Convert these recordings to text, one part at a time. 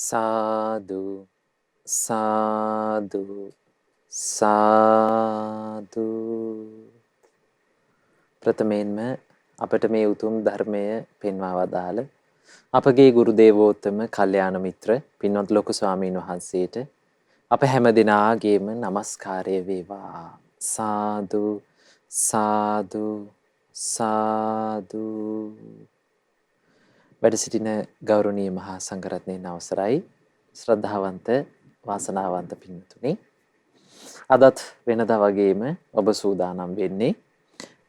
සාදු සාදු සාදු. ප්‍රථමයෙන්ම අපට මේ උතුම් ධර්මය පෙන්වා වදාළ අපගේ ගුරු දේවෝත්තම කල්යාණ මිත්‍ර පින්වත් ලොකු ස්වාමීන් වහන්සේට අප හැම දිනාගේම নমස්කාරය වේවා. සාදු සාදු සාදු. වැඩ සිටින ගෞරවනීය මහා සංඝරත්නයන් අවසරයි. ශ්‍රද්ධාවන්ත වාසනාවන්ත පින්තුනි, අදත් වෙනදා වගේම ඔබ සූදානම් වෙන්නේ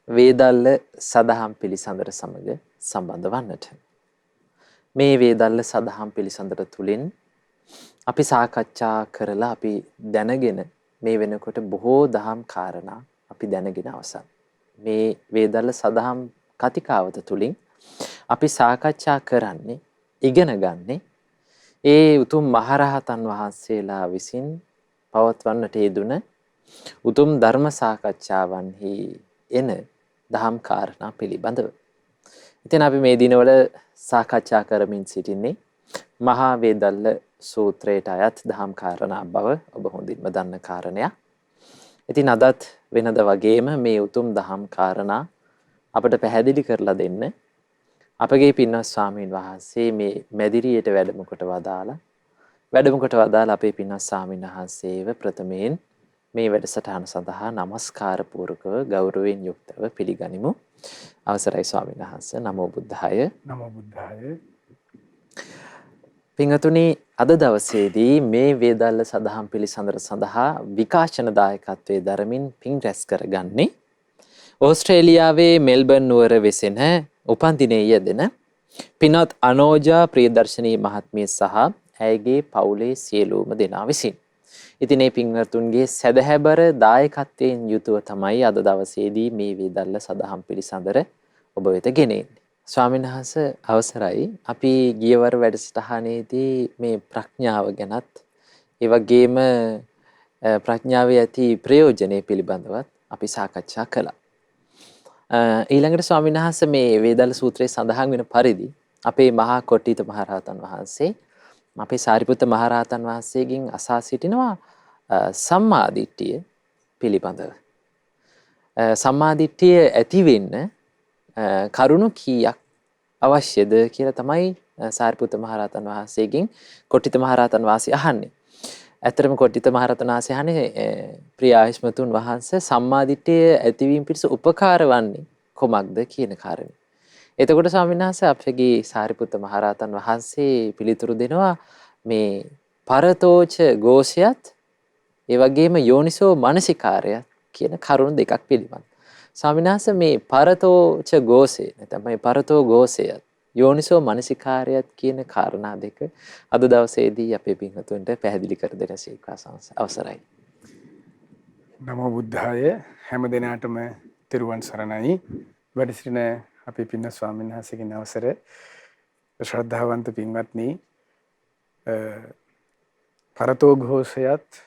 වේදල්ල සදහම් පිළිසඳර සමග සම්බන්ධ වන්නට. මේ වේදල්ල සදහම් පිළිසඳර තුලින් අපි සාකච්ඡා කරලා අපි දැනගෙන මේ වෙනකොට බොහෝ දහම් කාරණා අපි දැනගෙන අවසන්. මේ වේදල්ල සදහම් කතිකාවත තුලින් අපි සාකච්ඡා කරන්නේ, ඉගෙන ගන්නේ ඒ උතුම් මහරහතන් වහන්සේලා විසින් පවත්වන්නට යෙදුන උතුම් ධර්ම සාකච්ඡාවන්හි එන දහම් කාරණා පිළිබඳව. ඉතින් අපි මේ දිනවල සාකච්ඡා කරමින් සිටින්නේ මහා වේදල්ල සූත්‍රයට අයත් දහම් කාරණා බව ඔබ හොඳින්ම දන්න කාරණයක්. ඉතින් අදත් වෙනද වගේම මේ උතුම් දහම් කාරණා අපට පැහැදිලි කරලා දෙන්න අපගේ පින්වත් ස්වාමීන් වහන්සේ මේ මැදිරියට වැඩම කොට වදාලා අපේ පින්වත් ස්වාමීන් වහන්සේව ප්‍රථමයෙන් මේ වැඩසටහන සඳහා নমස්කාර පූර්වකව ගෞරවයෙන් යුක්තව පිළිගනිමු. අවසරයි ස්වාමීන් වහන්සේ. නමෝ බුද්ධාය. නමෝ බුද්ධාය. පින්වතුනි, අද දවසේදී මේ වේදල්ල සදහම් පිළිසඳර සඳහා විකාශන දායකත්වයේ දරමින් පින් රැස් කරගන්නේ ඕස්ට්‍රේලියාවේ මෙල්බර්න් නුවර වෙසෙන උපන්දිනයේ යෙදෙන පින්වත් අනෝජා ප්‍රියදර්ශනී මහත්මිය සහ ඇයගේ පවුලේ සියලුම දෙනා විසින්. ඉතින් මේ පින්වතුන්ගේ සදහැබර දායකත්වයෙන් යුතුව තමයි අද දවසේදී මේ වේදල්ල සදහම් පිළිසඳර ඔබ වෙත ගෙනෙන්නේ. ස්වාමීන් වහන්සේ අවසරයි. අපි ගියවර වැඩසටහනේදී මේ ප්‍රඥාව ගැනත් ඒ වගේම ප්‍රඥාවේ ඇති ප්‍රයෝජනෙ පිළිබඳවත් අපි සාකච්ඡා කළා. ඊළඟට ස්වාමීන් වහන්සේ මේ වේදල්ල සූත්‍රයේ සඳහන් වෙන පරිදි අපේ මහා කොට්ටිත මහරහතන් වහන්සේ අපේ සාරිපුත්ත මහරහතන් වහන්සේගෙන් අසා සිටිනවා සම්මාදිට්ඨිය පිළිබඳව. සම්මාදිට්ඨිය ඇති වෙන්න කරුණු කීයක් අවශ්‍යද කියලා තමයි සාරිපුත්ත මහරහතන් වහන්සේගෙන් කොට්ටිත මහරහතන් වහන්සේ අහන්නේ. ඇත්තටම කොට්ටිත මහරහතන් වහන්සේ අහන්නේ ප්‍රිය ආයුෂ්මතුන් වහන්සේ සම්මාදිට්ඨිය ඇතිවීම පිණිස උපකාර වන්නේ කොමක්ද කියන කාරණේ. එතකොට ස්වාමීන් වහන්සේ අපගේ සාරිපුත්ත මහරහතන් වහන්සේ පිළිතුරු දෙනවා මේ පරතෝච ഘോഷයත් ඒ වගේම යෝනිසෝ මනසිකාරයත් කියන කරුණු දෙකක් පිළිබඳ. ස්වාමීන් වහන්සේ මේ පරතෝච ഘോഷය නැත්නම් මේ පරතෝ ഘോഷයත් යෝනිසෝ මනසිකාරයත් කියන කාරණා දෙක අද දවසේදී අපේ පින්වතුන්ට පැහැදිලි කර දෙන්න අවසරයි. නමෝ බුද්ධාය. හැම දිනාටම තෙරුවන් සරණයි. වැඩ සිටින අපේ පින්න ස්වාමීන් වහන්සේගෙන් අවසර. ශ්‍රද්ධාවන්ත පින්වත්නි, පරතෝ ഘോഷයත්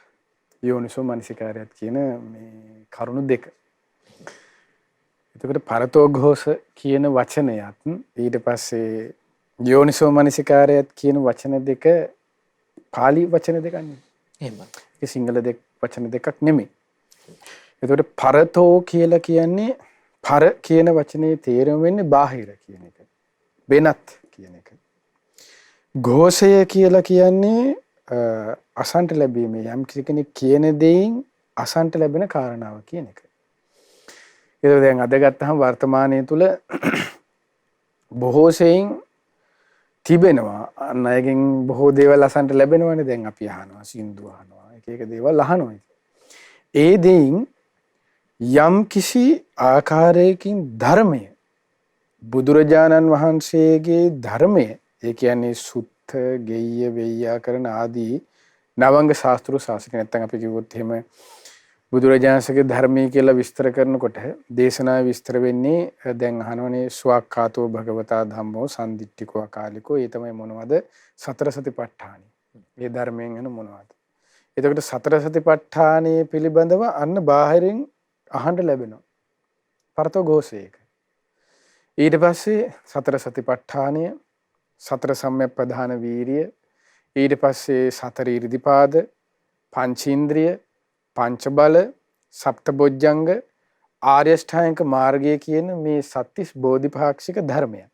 යෝනිසෝ මනසිකාරයත් කියන මේ කරුණු දෙක. එතකොට පරතෝ ഘോഷ කියන වචනයත් ඊට පස්සේ යෝනිසෝ මනසිකාරයත් කියන වචන දෙක පාලි වචන දෙකක් නෙමෙයි. එහෙමයි. ඒ සිංහල වචන දෙකක් නෙමෙයි. එතකොට පරතෝ කියලා කියන්නේ පර කියන වචනේ තේරුම වෙන්නේ බාහිර කියන එක. වෙනත් කියන එක. ഘോഷය කියලා කියන්නේ අසන්ට ලැබීමේ යම් කෙනෙක් කියන දෙයින් අසන්ට ලැබෙන කාරණාව කියන එක. ඒක දැන් අද ගත්තහම වර්තමානයේ තුල බොහෝ සෙයින් තිබෙනවා. අනයගෙන් බොහෝ දේවල් අසන්ට ලැබෙනවනේ. දැන් අපි අහනවා, සින්දු අහනවා, එක එක දේවල් අහනවා. ඒ දෙයින් යම් කිසි ආකාරයකින් ධර්මය, බුදුරජාණන් වහන්සේගේ ධර්මය, ඒ කියන්නේ සුත්ත, ගෙය්‍ය, වෙය්‍යාකරණ ආදී නවංග ශාස්ත්‍ර ශාස්ත්‍ර නැත්නම් අපි කිව්වොත් එහෙම බුදුරජාණන්සේගේ ධර්මයේ කියලා විස්තර කරනකොට දේශනා විස්තර වෙන්නේ දැන් අහනවනේ ස්වාක්ඛාතෝ භගවතා ධම්මෝ සම්දිට්ඨිකෝ අකාලිකෝ. ඒ තමයි මොනවද? සතර සතිපට්ඨානයි. මේ ධර්මයෙන් එන මොනවද? එතකොට සතර සතිපට්ඨානයේ පිළිබඳව අන්න බාහිරින් අහන්න ලැබෙනවා. පරතෝ ഘോഷයක. ඊට පස්සේ සතර සතිපට්ඨානය, සතර සම්‍යක් ප්‍රධාන වීරිය, ඊට පස්සේ සතර ඉරිදිපාද, පංචීන්ද්‍රිය, පංච බල, සප්තබොජ්ජංග, ආර්ය ශ්‍රායක මාර්ගය කියන මේ සත්‍තිස් බෝධිපාක්ෂික ධර්මයන්.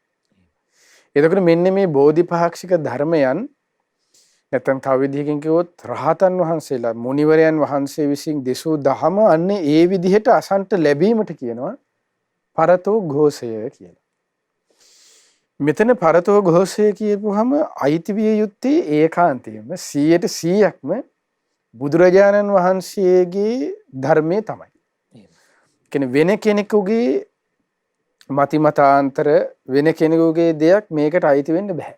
එතකොට මෙන්න මේ බෝධිපාක්ෂික ධර්මයන් නැත්නම් තව විදිහකින් කිව්වොත් රහතන් වහන්සේලා මුනිවරයන් වහන්සේ විසින් දෙසූ දහම අන්නේ ඒ විදිහට අසන්ට ලැබීමට කියනවා පරතෝ ഘോഷය කියලා. මෙතන පරතෝ ഘോഷය කියපුවහම අයිති විය යුත්තේ ඒකාන්තයෙන්ම 100%ක්ම බුදුරජාණන් වහන්සේගේ ධර්මයේ තමයි. කියන්නේ වෙන කෙනෙකුගේ මතිමතාන්තර වෙන කෙනෙකුගේ දෙයක් මේකට අයිති වෙන්න බෑ.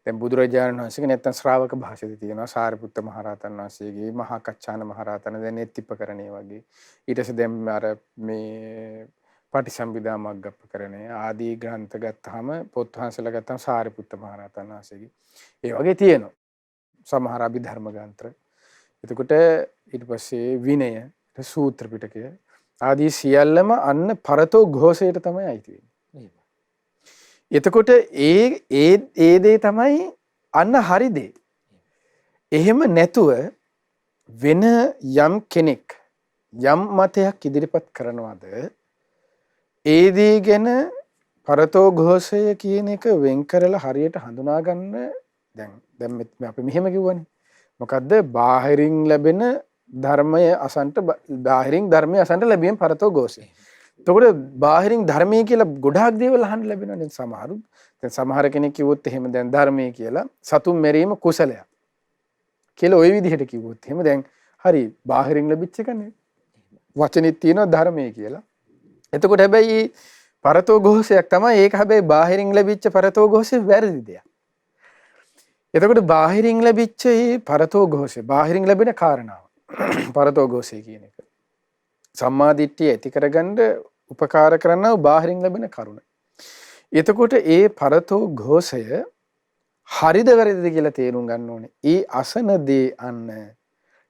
දැන් බුදුරජාණන් වහන්සේගේ නැත්තම් ශ්‍රාවක භාෂිතය තියෙනවා සාරිපුත්ත මහරහතන් වහන්සේගේ මහා කච්චාන මහරහතන් දැන් නෙත්තිපකරණේ වගේ ඊට පස්සේ දැන් අර මේ පටිසම්භිදා මග්ගප්පකරණේ ආදී ග්‍රන්ථ ගත්තාම පොත් වහන්සේලා ගත්තාම සාරිපුත්ත මහරහතන් වහන්සේගේ ඒ වගේ තියෙනවා සමහර අභිධර්ම ග්‍රන්ථ. එතකොට ඊට පස්සේ විනය සූත්‍ර පිටකය ආදී සියල්ලම අන්න පරතෝ ഘോഷයට තමයි අයිති වෙන්නේ. එතකොට ඒ දේ තමයි අන්න හරි දේ. එහෙම නැතුව වෙන යම් කෙනෙක් යම් මතයක් ඉදිරිපත් කරනවාද ඒ දේ ගැන පරතෝ ഘോഷය කියන එක වෙන් කරලා හරියට හඳුනා ගන්න දැන් අපි මෙහෙම කිව්වනේ. මොකද්ද බාහිරින් ලැබෙන ධර්මය අසන්ට බාහිරින් ධර්මය අසන්ට ලැබීම පරතෝ ഘോഷය. එතකොට බාහිරින් ධර්මයේ කියලා ගොඩාක් දේවල් අහන්න ලැබෙනවා නේද සමහරු. දැන් සමහර කෙනෙක් කිව්වොත් එහෙම දැන් ධර්මයේ කියලා සතුන් මෙරීම කුසලයක් කියලා ওই විදිහට කිව්වොත් එහෙම දැන් හරි බාහිරින් ලැබිච්ච එකනේ. වචනෙත් තියෙනවා ධර්මයේ කියලා. එතකොට හැබැයි පරතෝ ഘോഷයක් තමයි ඒක. හැබැයි බාහිරින් ලැබිච්ච පරතෝ ഘോഷය වැරදි දෙයක්. එතකොට බාහිරින් ලැබිච්ච මේ පරතෝ ഘോഷය බාහිරින් ලැබෙන කාරණාව පරතෝ ഘോഷය කියන එක සම්මා දිට්ඨිය ඇති කරගන්න උපකාර කරනවා බාහිරින් ලැබෙන කරුණ. එතකොට ඒ පරතෝ ഘോഷය හරිද වැරදිද කියලා තේරුම් ගන්න ඕනේ. ඒ අසන දේ අන්න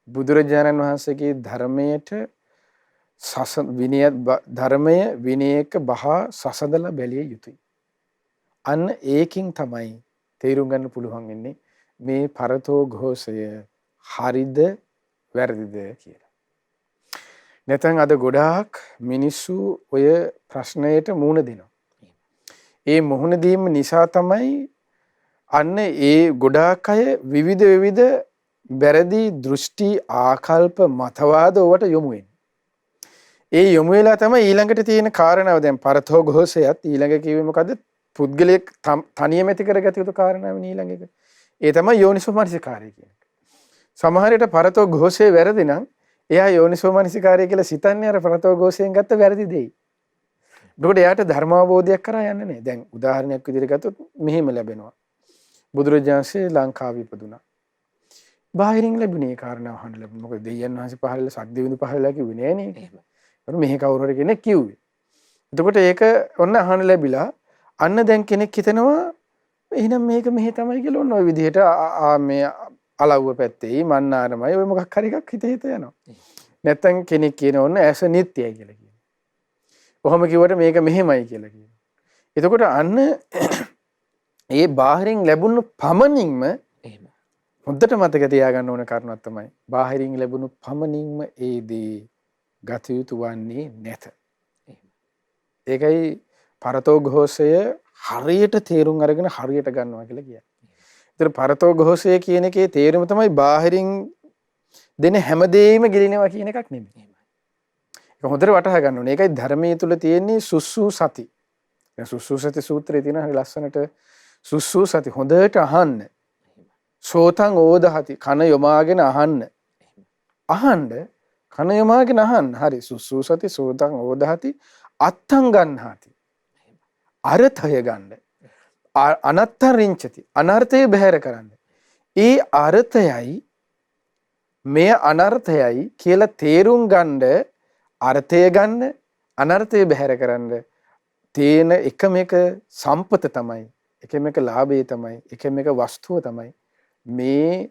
බුදුරජාණන් වහන්සේගේ ධර්මයට විනය ධර්මය විනයක බහා සසඳලා බැලිය යුතුයි. අන්න ඒකින් තමයි තේරුම් ගන්න පුළුවන් වෙන්නේ මේ පරතෝ ഘോഷය හරිද වැරදිද කියලා. නැත්නම් අද ගොඩාක් මිනිස්සු ඔය ප්‍රශ්නයට මුහුණ දෙනවා. ඒ මුහුණ දීම නිසා තමයි අන්න ඒ ගොඩාක් අය විවිධ වැරදි දෘෂ්ටි ආකල්ප මතවාද ඔවට යොමු වෙන්නේ. ඒ යොමු වෙලා තමයි ඊළඟට තියෙන කාරණාව දැන් පරතෝ ഘോഷයත් ඊළඟ කිව්වේ මොකද්ද? පුද්ගලයෙක් තනියම ඇති කරගත යුතු කාරණාවනේ ඊළඟ එක. ඒ තමයි යෝනිසෝ මනසිකාරය කියන්නේ. සමහර විට පරතෝ ഘോഷේ වැරදි නම් එයා යෝනිසෝ මනසිකාරය කියලා සිතන්නේ අර පරතෝ ഘോഷයෙන් ගත්ත වැරදි දෙයි. එතකොට එයාට ධර්මාවබෝධයක් කරා යන්නේ නැහැ. දැන් උදාහරණයක් විදිහට ගත්තොත් මෙහෙම ලැබෙනවා. බුදුරජාණන්සේ ලංකාවේ ඉපදුනා. බාහිරින් ලැබුණේ කාරණාව අහන්න ලැබුණා. මොකද දෙයයන් වහන්සේ පහළලා සක්දෙවිඳු පහළලා කිව්වේ නෑනේ. එහෙම. මෙහි කවුරු හරි කෙනෙක් කිව්වේ. එතකොට ඒක ඔන්න අහන්න ලැබිලා අන්න දැන් කෙනෙක් හිතනවා එහෙනම් මේක මෙහෙ තමයි කියලා ඔන්න ওই විදිහට මේ අලව්ව පැත්තේ මන්නාරමයි ඔය මොකක් හරි එකක් හිත යනවා. නැත්තම් කෙනෙක් කියන ඔන්න ඇස නිට්ටයයි කියලා කියනවා. කොහොම කිව්වට මේක මෙහෙමයි කියලා කියනවා. එතකොට අන්න ඒ බාහිරින් ලැබුණු පමණින්ම එහෙම හොඳට මතක තියාගන්න ඕන කාරණාවක් තමයි බාහිරින් ලැබුණු පමණින්ම ඒ දේ ගත යුතු වන්නේ නැත. ඒකයි පරතෝ ഘോഷය හරියට තේරුම් අරගෙන හරියට ගන්නවා කියලා කියන්නේ. ඒතර පරතෝ ഘോഷය කියන එකේ තේරුම තමයි බාහිරින් දෙන හැමදේම ගිලිනවා කියන එකක් නෙමෙයි. ඒක හොඳට වටහා ගන්න ඕනේ. ඒකයි ධර්මයේ තුල තියෙන්නේ සුස්සු සති. දැන් සුස්සු සති සූත්‍රයේ තියෙන හරි ලස්සනට සුස්සු සති හොඳට අහන්න. සෝතං ඕදහති කන යොමාගෙන අහන්න. අහන්න කන යොමාගෙන අහන්න. හරි සුස්සු සති සෝතං ඕදහති අත්තං ගන්හාති. අර්ථය ගන්න. අනත්තං රිංචති. අනර්ථය බැහැර කරන්න. ඒ අර්ථයයි මේ අනර්ථයයි කියලා තේරුම් ගන්න අර්ථය ගන්න අනර්ථය බැහැර කරන්න තේන එකම එක සම්පත තමයි එකම එක ලාභය තමයි එකම එක වස්තුව තමයි මේ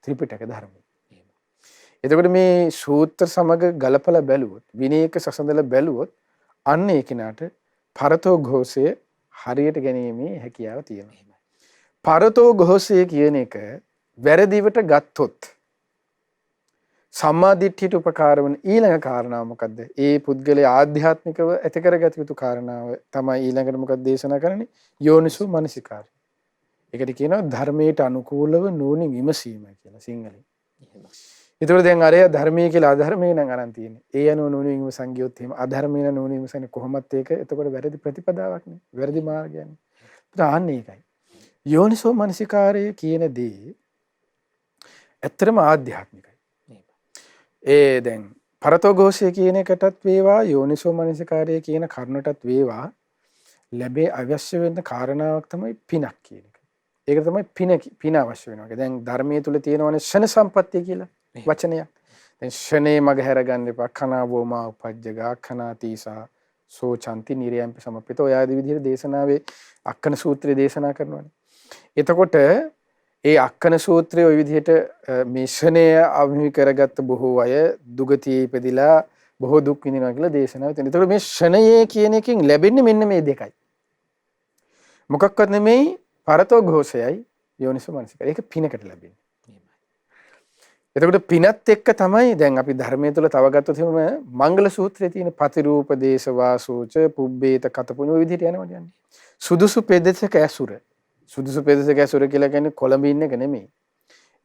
ත්‍රිපිටක ධර්මය. එතකොට මේ සූත්‍ර සමග ගලපලා බැලුවොත් විනයක සසඳලා බැලුවොත් අන්න ඒ කෙනාට පරතෝ ഘോഷය හරියට ගැනීමේ හැකියාව තියෙනවා. පරතෝ ഘോഷය කියන එක වැරදිවට ගත්තොත් සම්මා දිට්ඨියට උපකාර වන ඊළඟ කාරණාව මොකද්ද? ඒ පුද්ගලයා ආධ්‍යාත්මිකව ඇති කරගත යුතු කාරණාව තමයි ඊළඟට මොකක්ද දේශනා කරන්නේ? යෝනිසෝ මනසිකාරය. ඒකට කියනවා ධර්මයට අනුකූලව නුවණින් විමසීම කියලා සිංහලෙන්. ඒතකොට දැන් අරය ධර්මයේ කියලා අධර්මයේ නම් අරන් තියෙන්නේ. ඒ අනුව නුවණින් විමසන් ගියොත් එහෙම අධර්මයේ නම් නුවණින් විමසන්නේ කොහොමත් ඒක එතකොට වැරදි ප්‍රතිපදාවක් නේ. වැරදි මාර්ගයක් නේ. ආන්න ඒකයි. යෝනිසෝ මනසිකාරය කියන දේ ඇත්තටම ආධ්‍යාත්මිකයි. ඒ දැන් පරතෝ ഘോഷය කියන එකටත් වේවා යෝනිසෝ මනසිකාරය කියන කරුණටත් වේවා ලැබේ අවශ්‍ය වෙන කාරණාවක් තමයි පිනක් කියන එක. ඒක තමයි පින අවශ්‍ය වෙනවා. දැන් ධර්මයේ තුල තියෙනවනේ ෂණ සම්පත්තිය කියලා වචනයක්. දැන් ෂණේ මග හැරගන්න එපා. කනාවෝමා උපජ්ජගා කනාතිසා සෝචන්ති නිරයම්පි සමපිත. ඔය ආදී විදිහට දේශනාවේ අක්කන සූත්‍රය දේශනා කරනවානේ. එතකොට ඒ අක්කන සූත්‍රයේ ওই විදිහට මේ ෂණය අභිමි කරගත්ත බොහෝ අය දුගතියේ ඉපදිලා බොහෝ දුක් විඳිනවා කියලා දේශනාව තියෙනවා. ඒතකොට මේ ෂණයේ කියන එකෙන් ලැබෙන්නේ මෙන්න මේ දෙකයි. මොකක්වත් නෙමෙයි පරතෝ ഘോഷයයි යෝනිසෝ මනසිකාරය. ඒක පිනකට ලැබෙන්නේ. එතකොට පිනත් එක්ක තමයි දැන් අපි ධර්මයේ තුල තව ගත්තොත් එහෙම මංගල සූත්‍රයේ තියෙන පතිරූප දේශ වාසෝච පුබ්බේත කතපුඤ්ඤ ඔය විදිහට යනවා කියන්නේ. සුදුසු පෙදෙසක ඇසුර. සුදුසු පෙදෙසක ඇසුර කියලා කියන්නේ කොළඹ ඉන්න එක නෙමෙයි.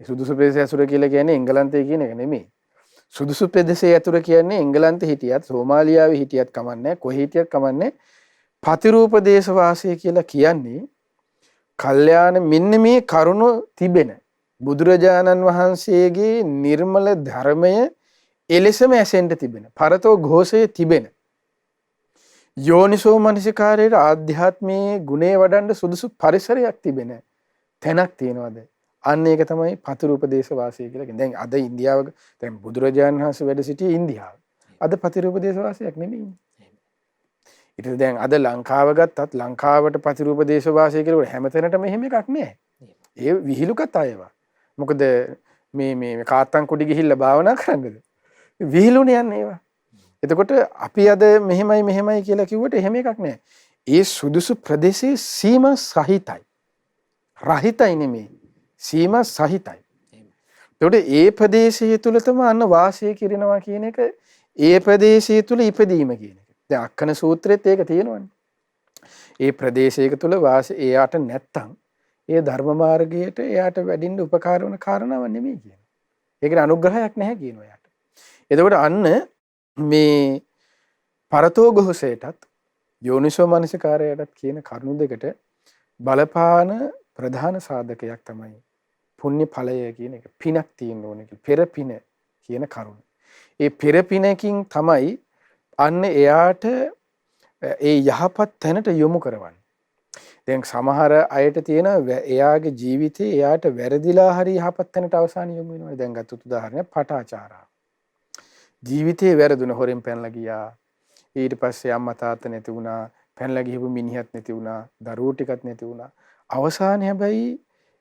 සුදුසු පෙදෙස ඇසුර කියලා කියන්නේ එංගලන්තයේ කියන එක නෙමෙයි. සුදුසු පෙදෙසේ ඇතුර කියන්නේ එංගලන්තේ හිටියත් සෝමාලියාවේ හිටියත් කමන්නේ කොහේ හිටියත් කමන්නේ පතිරූප දේශ වාසය කියලා කියන්නේ කල්යාණ මෙන්න මේ කරුණ තිබෙන බුදුරජාණන් වහන්සේගේ නිර්මල ධර්මය එලෙසම ඇසෙන්න තිබෙන පරතෝ ഘോഷයේ තිබෙන යෝනිසෝ මනසිකාරයේ ආධ්‍යාත්මයේ ගුණේ වඩන්න සුදුසු පරිසරයක් තිබෙන තැනක් තියෙනවද? අන්න ඒක තමයි පතිරූපදේශ වාසය කියලා කියන්නේ. දැන් අද ඉන්දියාව දැන් බුදුරජාණන් වහන්සේ වැඩ සිටියේ ඉන්දියාව. අද පතිරූපදේශ වාසයක් නෙමෙයි. ඊට දැන් අද ලංකාව ගත්තත් ලංකාවට පතිරූපදේශ වාසය කියලා හැමතැනටම එහෙම එකක් නෑ. ඒ විහිළු කතාවේවා. මොකද මේ කාත්තන් කුඩි ගිහිල්ලා භාවනා කරන්නද? විහිළුනේ යන්නේ ඒවා. එතකොට අපි අද මෙහෙමයි කියලා කිව්වට එහෙම එකක් නෑ. ඒ සුදුසු ප්‍රදේශයේ සීමා සහිතයි. රහිතයි නෙමෙයි. සීමා සහිතයි. එතකොට ඒ ප්‍රදේශය තුල තමයි අන්න වාසය කිරිනවා කියන එක ඒ ප්‍රදේශය තුල ඉපදීම කියන එක. දැන් අක්කන සූත්‍රෙත් ඒක තියෙනවනේ. ඒ ප්‍රදේශයක තුල වාසය එයාට නැත්තම් ඒ ධර්ම මාර්ගයට එයාට වැඩින්න උපකාර වන කාරණාවක් නෙමෙයි කියනවා. ඒකට අනුග්‍රහයක් නැහැ කියනවා එයාට. එතකොට අන්න මේ පරතෝ ഘോഷයටත් යෝනිසෝ මනසිකාරයටත් කියන කරුණු දෙකට බලපාන ප්‍රධාන සාධකයක් තමයි පුණ්‍ය ඵලය කියන එක. පිනක් තියෙන්න ඕනේ කියලා. පෙර පින කියන කරුණ. ඒ පෙර පිනකින් තමයි අන්න එයාට ඒ යහපත් තැනට යොමු කරවන්නේ. දැන් සමහර අයට තියෙන එයාගේ ජීවිතේ එයාට වැරදිලා හරි යහපත් තැනට අවසාන යොමු වෙනවා. දැන් ගත්තොත් උදාහරණයක් පටාචාරා. ජීවිතේ වැරදුන හොරෙන් පැනලා ගියා. ඊට පස්සේ අම්මා තාත්තා නැති වුණා. පැනලා ගිහපු මිනිහත් නැති වුණා. දරුවෝ ටිකත් නැති වුණා. අවසානයේ හැබැයි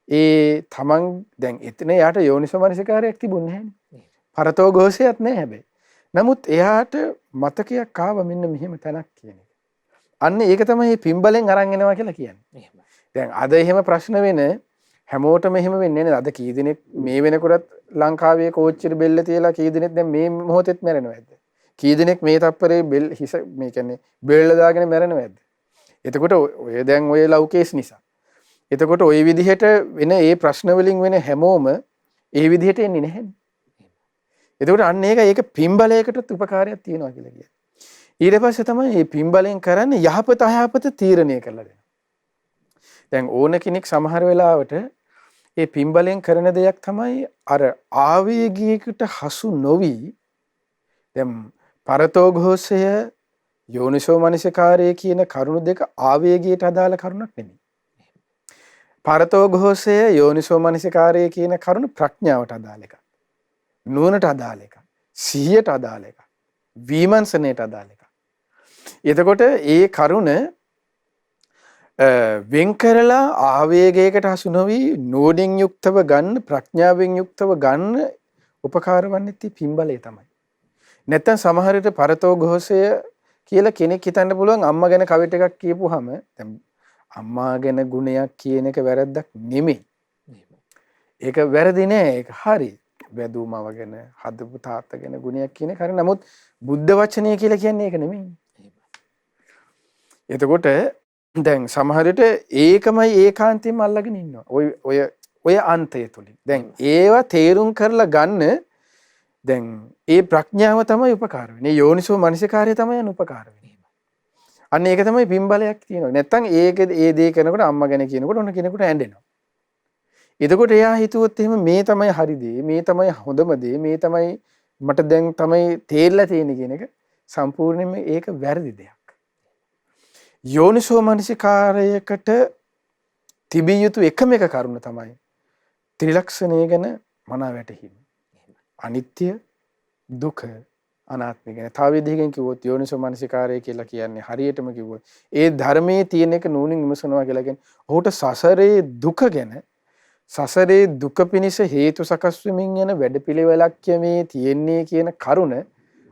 ඒ තමන් දැන් එතන යාට යෝනිසෝ මනසිකාරයක් තිබුණේ නැහැනේ. පරතෝ ഘോഷයක් නැහැ හැබැයි. නමුත් එයාට මතකයක් ආව මෙන්න මෙහෙම තැනක් කියන එක. අන්න ඒක තමයි පින්බලෙන් අරන් එනවා කියලා කියන්නේ. දැන් අද එහෙම ප්‍රශ්න වෙන හැමෝටම එහෙම වෙන්නේ නැහැ. අද කී දෙනෙක් මේ වෙනකොටත් ලංකාවේ කෝච්චියට බෙල්ල තියලා කී දෙනෙක් දැන් මේ මොහොතෙත් මැරෙනවද? කී දෙනෙක් මේ තප්පරේ බෙල් හිස මේ කියන්නේ බෙල්ල දාගෙන මැරෙනවද? එතකොට ඔය දැන් ඔය ලව්කේස් නිසා. එතකොට ওই විදිහට වෙන ඒ ප්‍රශ්න වලින් වෙන හැමෝම ඒ විදිහට එන්නේ නැහැ. එතකොට අන්න ඒක පින්බලයකටත් උපකාරයක් තියෙනවා කියලා කියනවා. ඊට පස්සේ තමයි මේ පින්බලෙන් කරන්නේ යහපත අයහපත තීරණය කරලා දෙනවා. දැන් ඕන කෙනෙක් සමහර වෙලාවට මේ පින්බලෙන් කරන දෙයක් තමයි අර ආවේගයකට හසු නොවි දැන් පරතෝ ഘോഷය යෝනිසෝ මනසිකාරය කියන කරුණු දෙක ආවේගයට අදාළ කරුණක් නෙමෙයි. පරතෝ ഘോഷය යෝනිසෝ මනසිකාරය කියන කරුණ ප්‍රඥාවට අදාළ එකක්. නුවණට අදාළ එකක්. සිහියට අදාළ එකක්. විමර්ශනයට අදාළ එකක්. එතකොට ඒ කරුණ වෙන් කරලා ආවේගයකට හසු නොවි නුවණින් යුක්තව ගන්න ප්‍රඥාවෙන් යුක්තව ගන්න උපකාර වන්නේ තී පින්බලය තමයි. නැත්තම් සමහර විට පරතෝ ഘോഷය කියලා කෙනෙක් හිතන්න පුළුවන් අම්මා ගැන කවිට එකක් කියපුවාම දැන් අම්මා ගැන ගුණයක් කියන එක වැරද්දක් නෙමෙයි. එහෙමයි. ඒක වැරදි නෑ. ඒක හරි. වැදූ මව ගැන හදපු තාත්තා ගැන ගුණයක් කියන එක හරි. නමුත් බුද්ධ වචනය කියලා කියන්නේ ඒක නෙමෙයි. එහෙමයි. එතකොට දැන් සමහර විට ඒකමයි ඒකාන්තයෙන්ම අල්ලගෙන ඉන්නවා. ඔය අන්තය තුලින්. දැන් ඒවා තේරුම් කරලා ගන්න දැන් ඒ ප්‍රඥාව තමයි උපකාර වෙන්නේ. යෝනිසෝ මනසිකාරය තමයි උපකාර වෙන්නේ. අන්න ඒක තමයි පින්බලයක් තියෙනවා. නැත්තම් ඒක ඒ දේ කරනකොට අම්මා ගැන කියනකොට ඔන්න කෙනෙකුට ඇඬෙනවා. එතකොට එයා හිතුවොත් එහෙම මේ තමයි හරි දේ, මේ තමයි හොඳම දේ, මේ තමයි මට දැන් තමයි තේරලා තියෙන්නේ කියන එක සම්පූර්ණයෙන්ම ඒක වැරදි දෙයක්. යෝනිසෝ මනසිකාරයකට තිබිය යුතු එකම එක කරුණ තමයි ත්‍රිලක්ෂණය ගැන මනා වැටහීම. අනිත්‍ය, දුක, අනාත්මය ගැන තව විදිහකින් කිව්වොත් යෝනිසෝ මනසිකාරය කියලා කියන්නේ හරියටම කිව්වොත් ඒ ධර්මයේ තියෙන එක නූනින් විමසනවා කියලා කියන්නේ ඔහුට සසරේ දුක ගැන සසරේ දුක පිණිස හේතු සකස් වෙමින් යන වැඩපිළිවෙලක් මේ තියෙන්නේ කියන කරුණ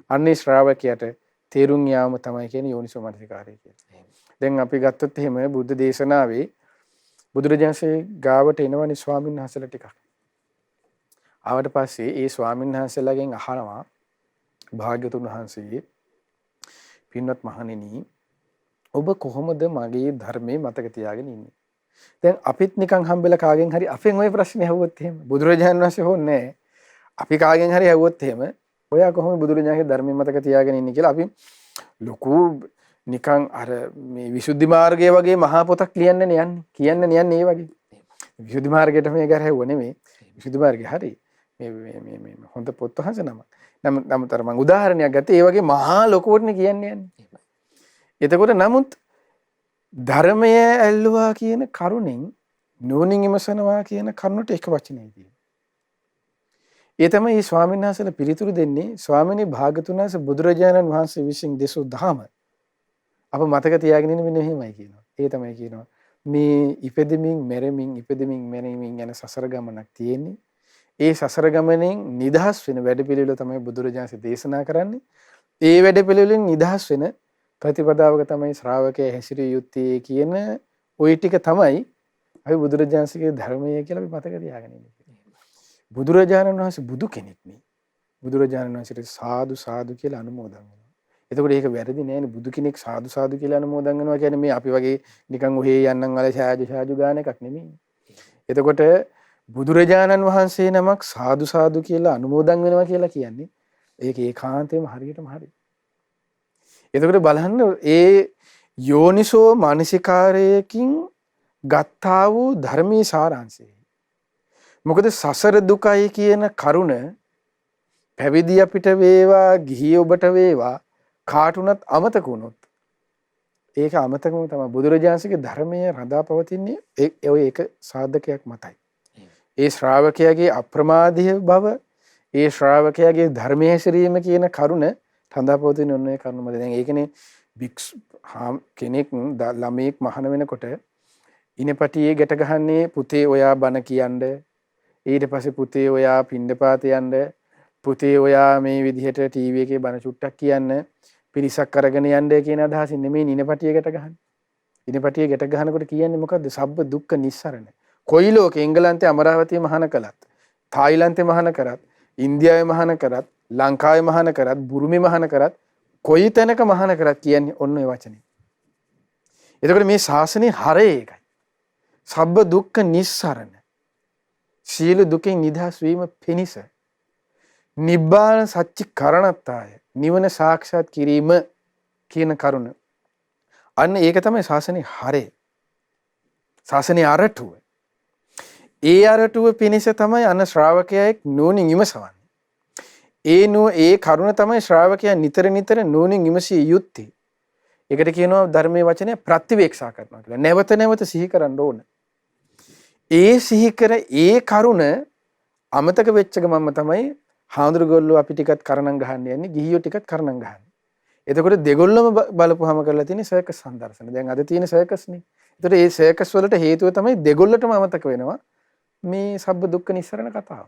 අන්නේ ශ්‍රාවකයාට තේරුම් යාම තමයි කියන්නේ යෝනිසෝ මනසිකාරය කියන්නේ. දැන් අපි ගත්තොත් එහෙම බුද්ධ දේශනාවේ බුදුරජාණන්සේ ගාවට එනවනේ ස්වාමීන් වහන්සේලා ටිකක්. ආවට පස්සේ ඒ ස්වාමීන් වහන්සේලාගෙන් අහනවා භාග්‍යතුන් වහන්සේ පින්වත් මහණෙනි ඔබ කොහොමද මගේ ධර්මයේ මතක තියාගෙන ඉන්නේ? දැන් අපිත් නිකන් හම්බෙලා කාගෙන් හරි අපෙන් ওই ප්‍රශ්නේ අහුවොත් එහෙම බුදුරජාණන් වහන්සේ හොන්නේ අපි කාගෙන් හරි අහුවොත් එහෙම ඔයා කොහොමද බුදුරජාණන්ගේ ධර්මයේ මතක තියාගෙන ඉන්නේ කියලා අපි ලොකු නිකන් අර මේ විසුද්ධි මාර්ගය වගේ මහා පොතක් කියන්නනේ යන්නේ ඒ වගේ විසුද්ධි මාර්ගයට මේ ගරහැව්ව නෙමෙයි විසුද්ධි මාර්ගය හරි මේ හොඳ පොත් වහන්සේ නමුත් මම උදාහරණයක් ගත්තේ ඒ වගේ මහා ලොකුවටනේ කියන්නේ යන්නේ. එතකොට නමුත් ධර්මය ඇල්ලුවා කියන කරුණෙන් නෝනින් විමසනවා කියන කරුණට එක වචනේ තියෙනවා. ඒ තමයි මේ ස්වාමීන් වහන්සේලා පිළිතුරු දෙන්නේ ස්වාමිනේ භාගතුන් වහන්සේ බුදුරජාණන් වහන්සේ විසින් දෙසූ දහම අප මතක තියාගෙන ඉන්න මෙන්න මෙහෙමයි කියනවා. ඒ තමයි කියනවා මේ ඉපදෙමින් මැරෙමින් යන සසර ගමනක් තියෙන්නේ. ඒ සසර ගමනෙන් නිදහස් වෙන වැඩපිළිවෙල තමයි බුදුරජාණන්සේ දේශනා කරන්නේ. ඒ වැඩපිළිවෙලෙන් නිදහස් වෙන ප්‍රතිපදාවක තමයි ශ්‍රාවකයා හැසිරිය යුත්තේ කියන ওই ටික තමයි අපි බුදුරජාණන්සේගේ ධර්මය කියලා අපි මතක තියාගෙන ඉන්නේ. බුදුරජාණන් වහන්සේ බුදු කෙනෙක් නේ. බුදුරජාණන් වහන්සේට සාදු සාදු කියලා අනුමෝදන් වෙනවා. එතකොට ඒක වැරදි නෑනේ බුදු කෙනෙක් සාදු සාදු කියලා අනුමෝදන් වෙනවා කියන්නේ මේ අපි වගේ නිකන් ඔහේ යන්නම් වල ශාජු ගාන එකක් නෙමෙයි. එතකොට බුදුරජාණන් වහන්සේ නමක් සාදු සාදු කියලා අනුමෝදන් වෙනවා කියලා කියන්නේ ඒක ඒකාන්තයෙන්ම හරියටම හරි. එතකොට බලන්න ඒ යෝනිසෝ මානසිකාරයකින් ගත්තා වූ ධර්මී සාරාංශය. මොකද සසර දුකයි කියන කරුණ පැවිදි අපිට වේවා ගිහි ඔබට වේවා කාටුණත් අමතක වුණොත් ඒක අමතකම තමයි බුදුරජාණන්සේගේ ධර්මයේ රඳා පවතින්නේ ඒක සාධකයක් මතයි. ඒ ශ්‍රාවකයාගේ අප්‍රමාදීය බව ඒ ශ්‍රාවකයාගේ ධර්මයේ හැසිරීම කියන කරුණ රඳා පවතින ඔන්න ඒ කරුණ මත. දැන් ඒකනේ භික්ෂු කෙනෙක් ළමෙක් මහාන වෙනකොට ඉනපටියේ ගැට ගහන්නේ පුතේ ඔයා බණ කියන්න ඊට පස්සේ පුතේ ඔයා පින්ඩපාත යන්න පුතේ ඔයා මේ විදිහට ටීවී එකේ බණ චුට්ටක් කියන්න පිරිසක් අරගෙන යන්න කියන අදහසින් නෙමෙයි ඉනපටියේ ගැට ගහන්නේ. ඉනපටියේ ගැට ගහනකොට කියන්නේ මොකද්ද? සබ්බ දුක්ඛ නිස්සරණ. කොයි ලෝකේ එංගලන්තේ අමරාවතිය මහාන කළත්, තායිලන්තේ මහාන කරත්, ඉන්දියාවේ මහාන කරත්, ලංකාවේ මහාන කරත්, බුරුමේ මහාන කරත්, කොයි තැනක මහාන කරත් කියන්නේ ඔන්න ඔය වචනේ. එතකොට මේ ශාසනයේ හරය ඒකයි. සබ්බ දුක්ඛ නිස්සරණ. සීල දුකෙන් නිදහස් වීම පිණිස නිබ්බාන සච්චි කරණත්තාය නිවන සාක්ෂාත් කිරීම කියන කරුණ. අන්න ඒක තමයි ශාසනයේ හරය. ශාසනයේ අරටුව. ඒ අරටුව පිණිස තමයි අන්න ශ්‍රාවකයෙක් නෝනින් විමසවන්නේ. ඒ කරුණ තමයි ශ්‍රාවකයා නිතර නෝනින් විමසිය යුත්තේ. ඒකට කියනවා ධර්මයේ වචනය ප්‍රතිවේක්ෂා කරනවා කියලා. නැවත නැවත සිහි කරන්න ඕන. ඒ සිහි කර ඒ කරුණ අමතක වෙච්ච ගමන්ම තමයි හාමුදුරුවෝ අපි ටිකත් කරණම් ගහන්න යන්නේ ගිහියෝ ටිකත් කරණම් ගහන්නේ. එතකොට දෙගොල්ලම බලපුවාම කරලා තියෙන්නේ සර්කස් සම්දර්ශන. දැන් අද තියෙන සර්කස් නේ. එතකොට මේ සර්කස් වලට හේතුව තමයි දෙගොල්ලටම අමතක වෙනවා මේ සබ්බ දුක්ඛ නිස්සරණ කතාව.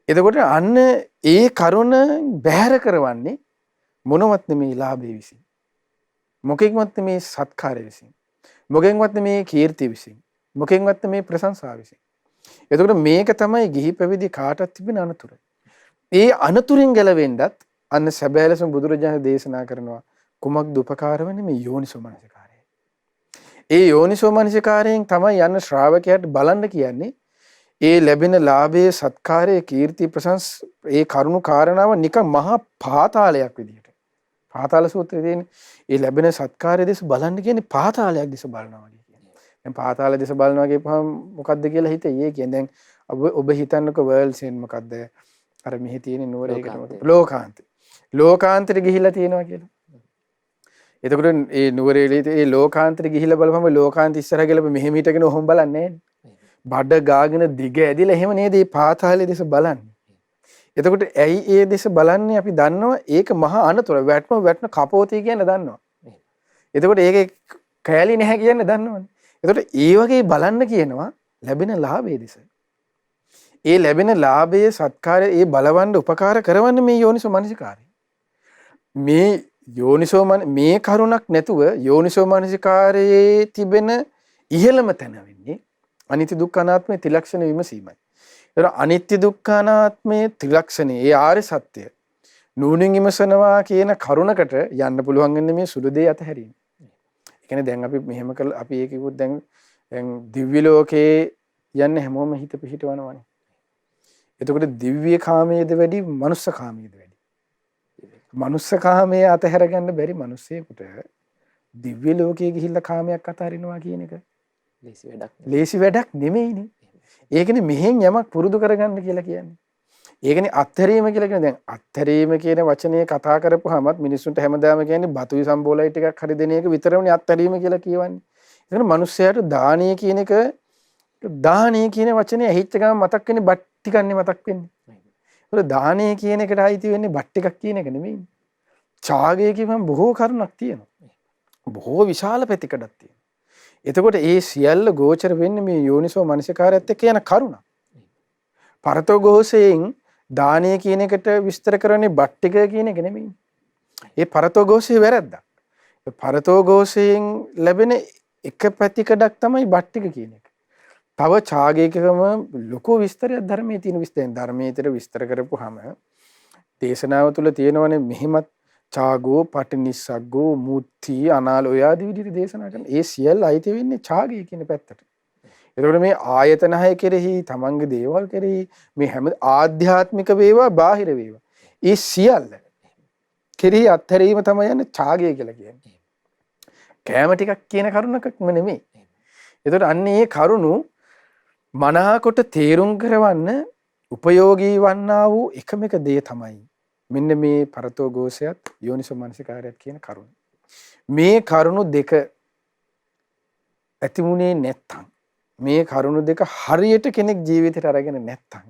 එතකොට අන්න ඒ කරුණ බැහැර කරවන්නේ මොනවත් නෙමේ ලාභේ විසින්. මොකෙක්වත් නෙමේ සත්කාරය විසින්. මොකෙන්වත් මේ කීර්තිය විසින්. මොකෙන්වත් මේ ප්‍රශංසාව විසින්. එතකොට මේක තමයි ගිහි පැවිදි කාටත් තිබෙන අනතුර. ඒ අනතුරින් ගැලවෙන්නත් අන්න සැබෑ ලෙස බුදුරජාණන් දේශනා කරනවා කුමක්ද උපකාර වෙන්නේ මේ යෝනිසෝ මනසිකාරය. ඒ යෝනිසෝ මනසිකාරයෙන් තමයි යන්න ශ්‍රාවකයාට බලන්න කියන්නේ ඒ ලැබෙන ලාභයේ සත්කාරයේ කීර්ති ප්‍රශංස ඒ කරුණු කාරණාව නිකන් මහා පාතාලයක් විදිහට. පාතාල සූත්‍රයේ තියෙන ඒ ලැබෙන සත්කාරයේ දෙස බලන්න කියන්නේ පාතාලයක් දෙස බලනවා වගේ කියන්නේ. දැන් පාතාල දෙස බලනවා කියපුවම මොකද්ද කියලා හිතේ. ඒ කියන්නේ දැන් ඔබ හිතන්නකෝ වර්ල්ඩ් සීන් මොකද්ද? අර මෙහි තියෙන නුවරේකට ලෝකාන්තේ. ලෝකාන්තෙට ගිහිල්ලා තියෙනවා කියලා. එතකොට ඒ නුවරේලී ඒ ලෝකාන්තෙට ගිහිල්ලා බලපුවම ලෝකාන්ත ඉස්සරහ ගිහලා මෙහෙම හිටගෙන ඔහොම බලන්නේ නැහැ. බඩ ගාගෙන දිග ඇදිලා එහෙම නේද මේ පාතාලයේ දෙස බලන්නේ. එතකොට ඇයි ඒ දෙස බලන්නේ අපි දන්නවා ඒක මහා අනතුර වැටෙන කපෝතිය කියන දන්නවා. එතකොට ඒකේ කෑලි නැහැ කියන්නේ දන්නවනේ. එතකොට ඒ වගේ බලන්න කියනවා ලැබෙන ලාභයේ දෙස. ඒ ලැබෙන ලාභයේ සත්කාරය ඒ බලවන්න උපකාර කරවන්නේ මේ යෝනිසෝ මනසිකාරය. මේ යෝනිසෝ මේ කරුණක් නැතුව යෝනිසෝ මනසිකාරයේ තිබෙන ඉහළම තැන වෙන්නේ අනිත්‍ය දුක්ඛ අනාත්මයේ ත්‍රිලක්ෂණ විමසීමයි. ඒතර අනිත්‍ය දුක්ඛ අනාත්මයේ ත්‍රිලක්ෂණේ ඒ ආර්ය සත්‍ය නුවණින් විමසනවා කියන කරුණකට යන්න පුළුවන් වෙන්නේ මේ සුළු දේ අතහැරීම. ඒ කියන්නේ දැන් අපි මෙහෙම කළ අපි ඒකෙකුත් දැන් දිව්‍ය ලෝකේ යන්නේ හැමෝම හිත පිහිටවනවානේ. එතකොට දිව්‍ය කාමයේද වැඩි මනුස්ස කාමයේද වැඩි? මනුස්ස කාමයේ අතහැර ගන්න බැරි මිනිස්සෙකුට දිව්‍ය ලෝකයේ ගිහිල්ලා කාමයක් අතහරිනවා කියන එක ලේසි වැඩක් නෙමෙයිනේ. ඒකනේ මෙහෙන් යමක් පුරුදු කරගන්න කියලා කියන්නේ. ඒකනේ අත්හැරීම කියලා කියන්නේ. දැන් අත්හැරීම කියන වචනේ කතා කරපුවාමත් මිනිස්සුන්ට හැමදාම කියන්නේ බතුයි සම්බෝලයි ටිකක් හරි දෙන එක විතරමනේ අත්හැරීම කියලා කියවන්නේ. ඒකනේ මිනිස්සයාට දානීය කියන එක දානීය කියන වචනේ ඇහිච්ච ගමන් මතක් වෙන්නේ බත් ටිකන්නේ මතක් වෙන්නේ. ඒක දානීය කියන එකට ආйти වෙන්නේ බත් ටිකක් කියන එක නෙමෙයි. ඡාගය කියවම බොහෝ කරුණක් තියෙනවා. බොහෝ විශාල පැතිකඩක් තියෙනවා. එතකොට ඒ සියල්ල ගෝචර වෙන්නේ මේ යෝනිසෝ මනසිකාරයත් එක්ක යන කරුණ. පරතෝ ഘോഷයෙන් දානීය කියන එකට විස්තර කරන්නේ බත් ටික කියන එක නෙමෙයි. ඒ පරතෝ ഘോഷේ වැරද්දක්. පරතෝ ഘോഷයෙන් ලැබෙන එක පැතිකඩක් තමයි බත් ටික කියන එක. තව ඡාගයකම ලොකු විස්තරයක් ධර්මයේ තියෙන විස්තරෙන් ධර්මයේතර විස්තර කරපුවාම දේශනාව තුළ තියෙනවනේ මෙහිමත් ඡාගෝ පටිනිස්සග්ගෝ මුත්‍ති අනාලෝ ආදී විදිහට දේශනා කරන ඒ සියල්ල අයිති වෙන්නේ ඡාගය කියන පැත්තට. එතකොට මේ ආයතන හය කෙරෙහි තමන්ගේ දේවල් කෙරෙහි මේ හැම ආධ්‍යාත්මික වේවා බාහිර වේවා ඒ සියල්ල කෙරෙහි අත්හැරීම තමයි යන්නේ ඡාගය කියලා කියන්නේ. කෑම ටිකක් කියන කරුණක්ම නෙමෙයි. එතකොට අන්න ඒ කරුණු මනාකොට තේරුම් කරවන්න උපයෝගී වන්නා වූ එකම එක දේ තමයි මෙන්න මේ පරතෝ ഘോഷයත් යෝනිසෝ මනසිකාරයත් කියන කරුණ. මේ කරුණු දෙක ඇතිමුනේ නැත්තම් මේ කරුණු දෙක හරියට කෙනෙක් ජීවිතේට අරගෙන නැත්තම්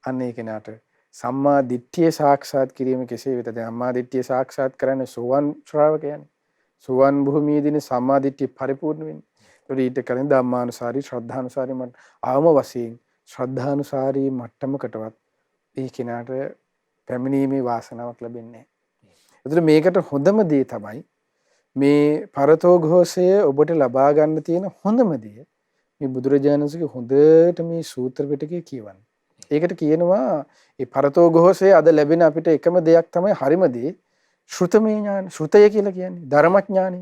අන්න ඒ කෙනාට සම්මා දිට්ඨිය සාක්ෂාත් කිරීම කෙසේ වෙතද? සම්මා දිට්ඨිය සාක්ෂාත් කරන්නේ සෝවන් ශ්‍රාවකයන්නේ. සෝවන් භූමියේදී සම්මා දිට්ඨිය පරිපූර්ණ වෙන්නේ. ඊට කලින් ධම්මානුසාරී ශ්‍රද්ධානුසාරී ආවම වශයෙන් ශ්‍රද්ධානුසාරී මට්ටමකටවත් ඒ කෙනාට පැමිණීමේ වාසනාවක් ලැබෙන්නේ නැහැ. ඒතර මේකට හොඳම දේ තමයි මේ පරතෝ ഘോഷය ඔබට ලබා ගන්න තියෙන හොඳම දේ මේ බුදුරජාණන්සේගේ හොඳට මේ සූත්‍ර පිටකේ කියවන්න. ඒකට කියනවා මේ පරතෝ ഘോഷය අද ලැබෙන අපිට එකම දෙයක් තමයි හරිම දේ ශ්‍රුතමේ ඥාන. ශ්‍රුතය කියලා කියන්නේ ධර්මඥානෙ.